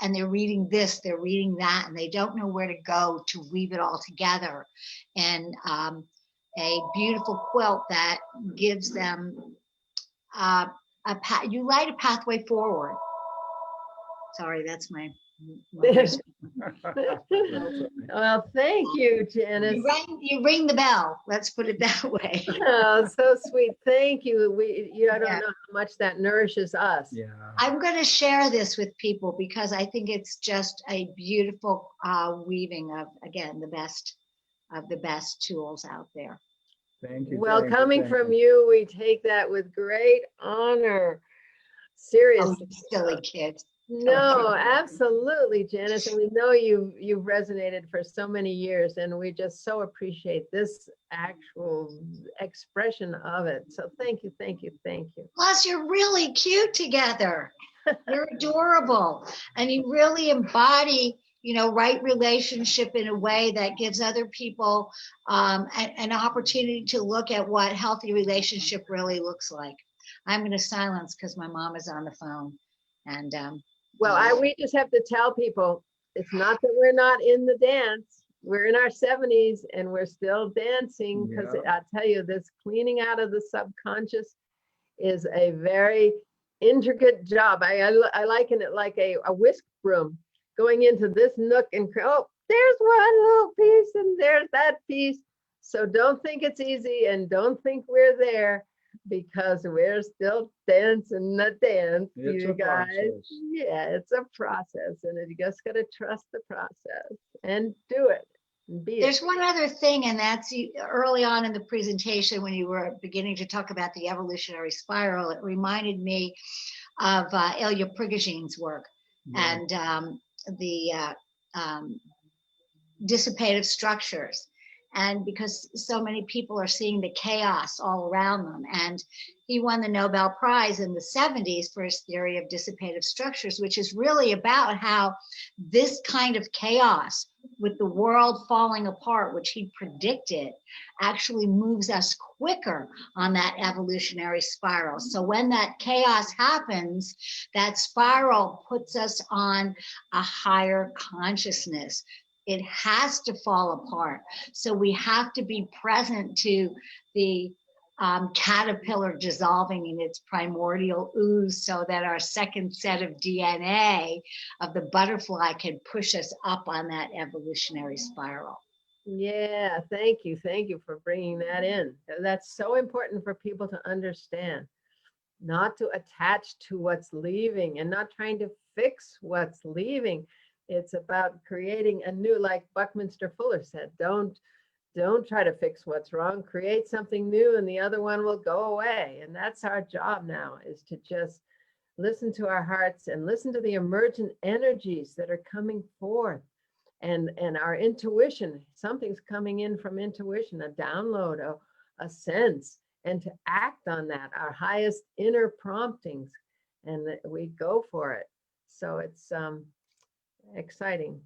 and they're reading this, they're reading that, and they don't know where to go to weave it all together. And a beautiful quilt that gives them you light a pathway forward. Sorry, that's my Well, thank you, Janice. You ring the bell. Let's put it that way. Oh, so sweet. Thank you. I don't know how much that nourishes us. Yeah. I'm going to share this with people because I think it's just a beautiful weaving of, again, the best of the best tools out there. Thank you. Well, thank coming thank from you, we take that with great honor. Seriously. Oh, silly kid. No, absolutely, Janice. And we know you've resonated for so many years, and we just so appreciate this actual expression of it. So thank you, thank you, thank you. Plus, you're really cute together. You're adorable. And you really embody, you know, right relationship in a way that gives other people an opportunity to look at what healthy relationship really looks like. I'm going to silence because my mom is on the phone. And well, we just have to tell people, it's not that we're not in the dance. We're in our 70s and we're still dancing, because I tell you, this cleaning out of the subconscious is a very intricate job. I liken it like a whisk broom going into this nook and, oh, there's one little piece and there's that piece. So don't think it's easy and don't think we're there, because we're still dancing the dance, It's you a guys. process. Yeah, it's a process, and you just got to trust the process and do it and be it. There's one other thing, and that's early on in the presentation when you were beginning to talk about the evolutionary spiral, it reminded me of Ilya Prigoghine's work Yeah. and the dissipative structures. And because so many people are seeing the chaos all around them. And he won the Nobel Prize in the 70s for his theory of dissipative structures, which is really about how this kind of chaos with the world falling apart, which he predicted, actually moves us quicker on that evolutionary spiral. So when that chaos happens, that spiral puts us on a higher consciousness. It has to fall apart. So we have to be present to the caterpillar dissolving in its primordial ooze so that our second set of DNA of the butterfly can push us up on that evolutionary spiral. Yeah, thank you. Thank you for bringing that in. That's so important for people to understand. Not to attach to what's leaving and not trying to fix what's leaving. It's about creating a new, like Buckminster Fuller said, don't try to fix what's wrong, create something new and the other one will go away. And that's our job now, is to just listen to our hearts and listen to the emergent energies that are coming forth, and our intuition. Something's coming in from intuition, a download, a sense, and to act on that, our highest inner promptings, and that we go for it. So it's exciting.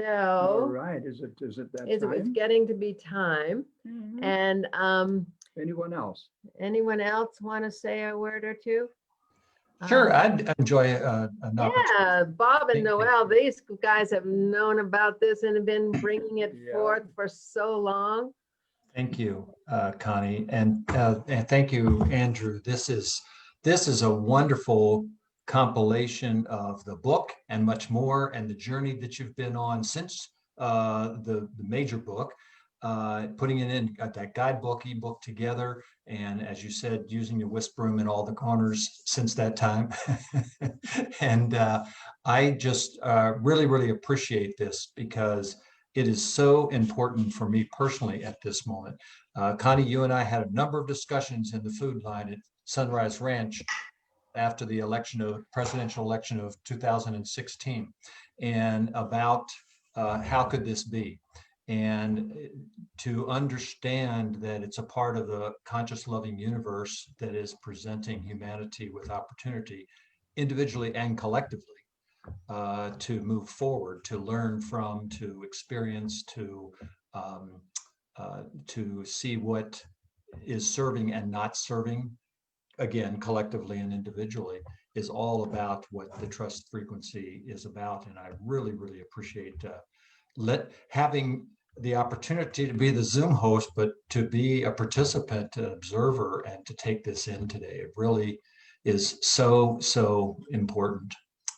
All So right, is it that it's time? getting to be time. Mhm. And Anyone else? anyone else want to say a word or two? Sure, I'd enjoy an opportunity. Yeah, Bob and Thank you. Noel, these guys have known about this and have been bringing it Yeah. forth for so long. Thank you, Connie, and thank you, Andrew. This is a wonderful compilation of the book and much more, and the journey that you've been on since the major book, putting it in that guidebook, ebook together, and as you said, using your whisk broom in all the corners since that time. And I just really, really appreciate this, because it is so important for me personally at this moment. Connie, you and I had a number of discussions in the food line at Sunrise Ranch after the presidential election of 2016, and about how could this be? And to understand that it's a part of the conscious loving universe that is presenting humanity with opportunity, individually and collectively, to move forward, to learn from, to experience, to see what is serving and not serving, again, collectively and individually, is all about what the trust frequency is about. And I really, really appreciate having the opportunity to be the Zoom host, but to be a participant, an observer, and to take this in today. It really is so, so important.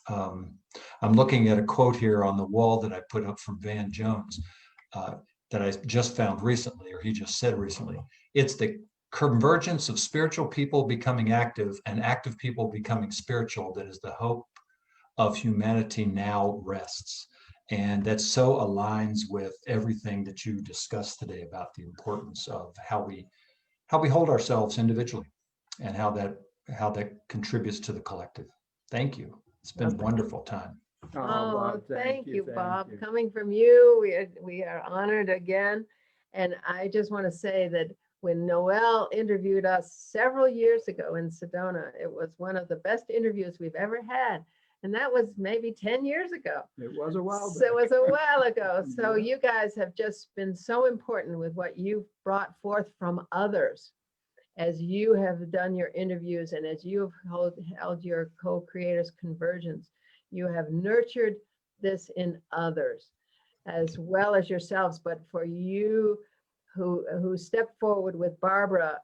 I'm looking at a quote here on the wall that I put up from Van Jones that I just found recently, or he just said recently. It's the convergence of spiritual people becoming active and active people becoming spiritual that is the hope of humanity now rests. And that so aligns with everything that you discussed today about the importance of how we hold ourselves individually, and how that contributes to the collective. Thank you. It's been a wonderful time. Oh, Bob, thank you, Bob. you. Coming from you, we are honored again. And I just want to say that when Noel interviewed us several years ago in Sedona, it was one of the best interviews we've ever had. And that was maybe 10 years ago. It was a while back. So it was a while ago. So Yeah. you guys have just been so important with what you've brought forth from others as you have done your interviews, and as you have held your co-creators convergence. You have nurtured this in others as well as yourselves. But for you who stepped forward with Barbara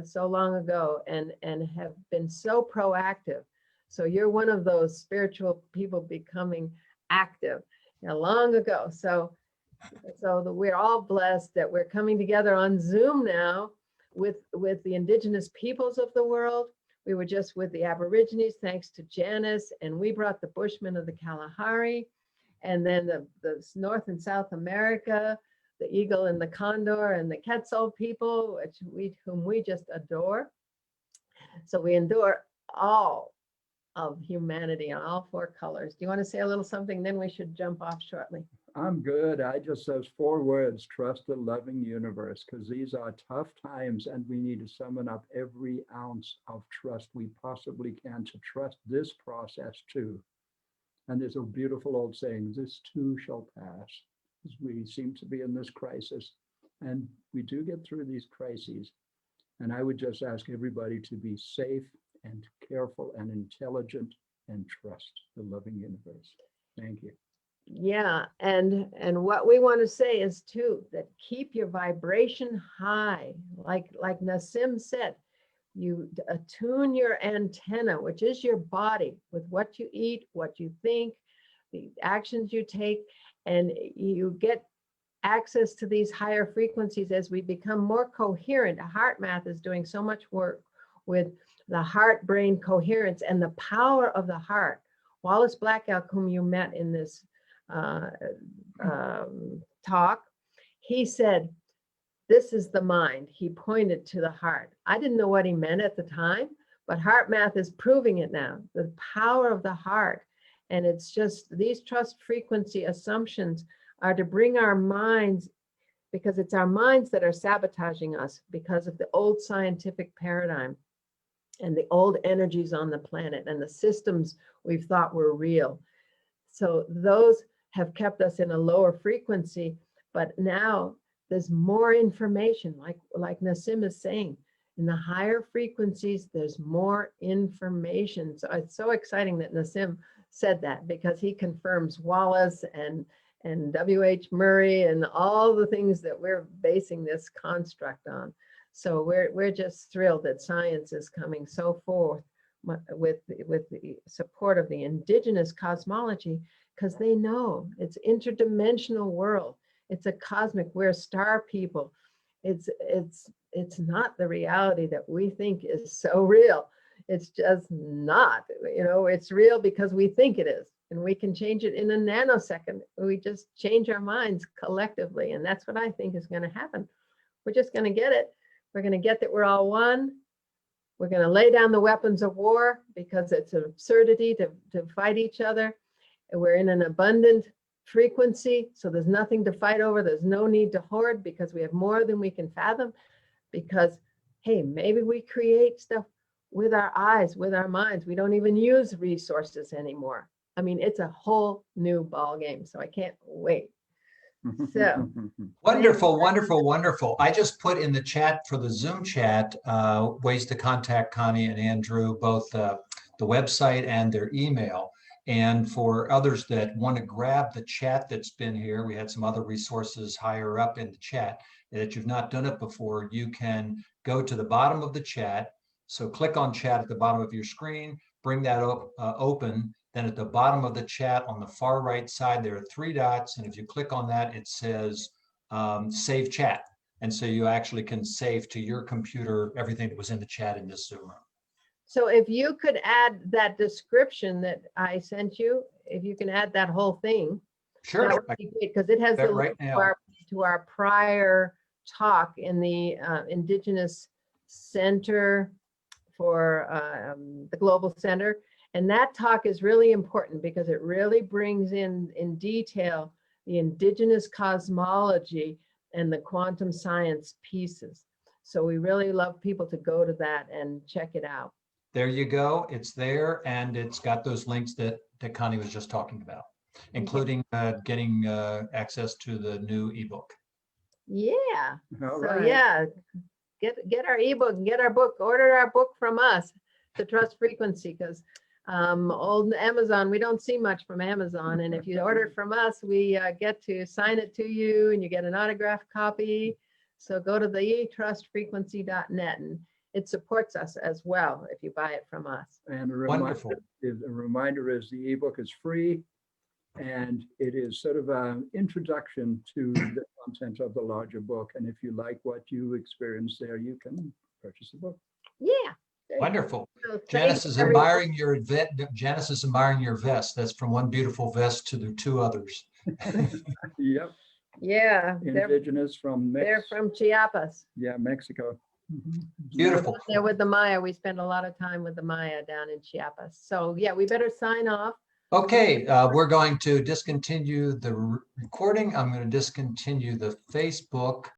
so long ago and have been so proactive. So you're one of those spiritual people becoming active long ago. So So that we're all blessed that we're coming together on Zoom now with the indigenous peoples of the world. We were just with the Aborigines, thanks to Janice, and we brought the Bushmen of the Kalahari, and then the North and South America, the eagle and the condor and the Quetzal people, whom we just adore. So we adore all of humanity on all four colors. Do you want to say a little something? Then we should jump off shortly. I'm good. I just, those 4 words, trust the loving universe, because these are tough times and we need to summon up every ounce of trust we possibly can to trust this process too. And there's a beautiful old saying, this too shall pass. As we seem to be in this crisis, and we do get through these crises. And I would just ask everybody to be safe and careful and intelligent and trust the loving universe. Thank you. Yeah, and what we want to say is too, that keep your vibration high. Like Nassim said, you attune your antenna, which is your body, with what you eat, what you think, the actions you take, and you get access to these higher frequencies as we become more coherent. Heart Math is doing so much work with the heart-brain coherence and the power of the heart. Wallace Black Elk, whom you met in this talk, he said, this is the mind. He pointed to the heart. I didn't know what he meant at the time, but Heart Math is proving it now, the power of the heart. And it's just, these trust frequency assumptions are to bring our minds, because it's our minds that are sabotaging us because of the old scientific paradigm and the old energies on the planet and the systems we've thought were real. So those have kept us in a lower frequency, but now there's more information, like Nassim is saying, in the higher frequencies, there's more information. So it's so exciting that Nassim said that, because he confirms Wallace and W.H. Murray and all the things that we're basing this construct on. So we're just thrilled that science is coming so forth with the support of the indigenous cosmology, because they know it's interdimensional world. It's a cosmic, we're star people. It's not the reality that we think is so real. It's just not, it's real because we think it is, and we can change it in a nanosecond. We just change our minds collectively. And that's what I think is going to happen. We're just going to get it. We're going to get that we're all one. We're going to lay down the weapons of war, because it's an absurdity to fight each other. And we're in an abundant frequency, so there's nothing to fight over. There's no need to hoard, because we have more than we can fathom. Because, hey, maybe we create stuff with our eyes, with our minds. We don't even use resources anymore. I mean, it's a whole new ball game. So I can't wait. So wonderful, wonderful, wonderful. I just put in the chat for the Zoom chat ways to contact Connie and Andrew, both the website and their email. And for others that want to grab the chat that's been here, we had some other resources higher up in the chat. That you've not done it before, you can go to the bottom of the chat. So click on chat at the bottom of your screen, bring that open. Then at the bottom of the chat on the far right side, there are 3 dots. And if you click on that, it says save chat. And so you actually can save to your computer everything that was in the chat in this Zoom room. So if you could add that description that I sent you, if you can add that whole thing, sure, that would be great, because it has the link to our prior talk in the Indigenous Center for the Global Center. And that talk is really important, because it really brings in detail the indigenous cosmology and the quantum science pieces. So we really love people to go to that and check it out. There you go. It's there, and it's got those links that Connie was just talking about, including getting access to the new ebook. Yeah. All So right. yeah, get our ebook, get our book, order our book from us, to Trust Frequency, because old Amazon, we don't see much from Amazon. And if you order from us, we get to sign it to you, and you get an autographed copy. So go to the trustfrequency.net, and it supports us as well if you buy it from us. And a Wonderful. reminder is the ebook is free. And it is sort of an introduction to the content of the larger book. And if you like what you experience there, you can purchase the book. Yeah. there you go. Wonderful. So thank Janice you, is everyone. admiring your Janice is admiring your vest. That's from one beautiful vest to the two others. Yep, Yeah, indigenous from they're from Chiapas. yeah, Mexico. Mhm. Beautiful. There with the Maya. We spend a lot of time with the Maya down in Chiapas. So yeah, we better sign off. Okay, we're going to discontinue the recording. I'm going to discontinue the Facebook.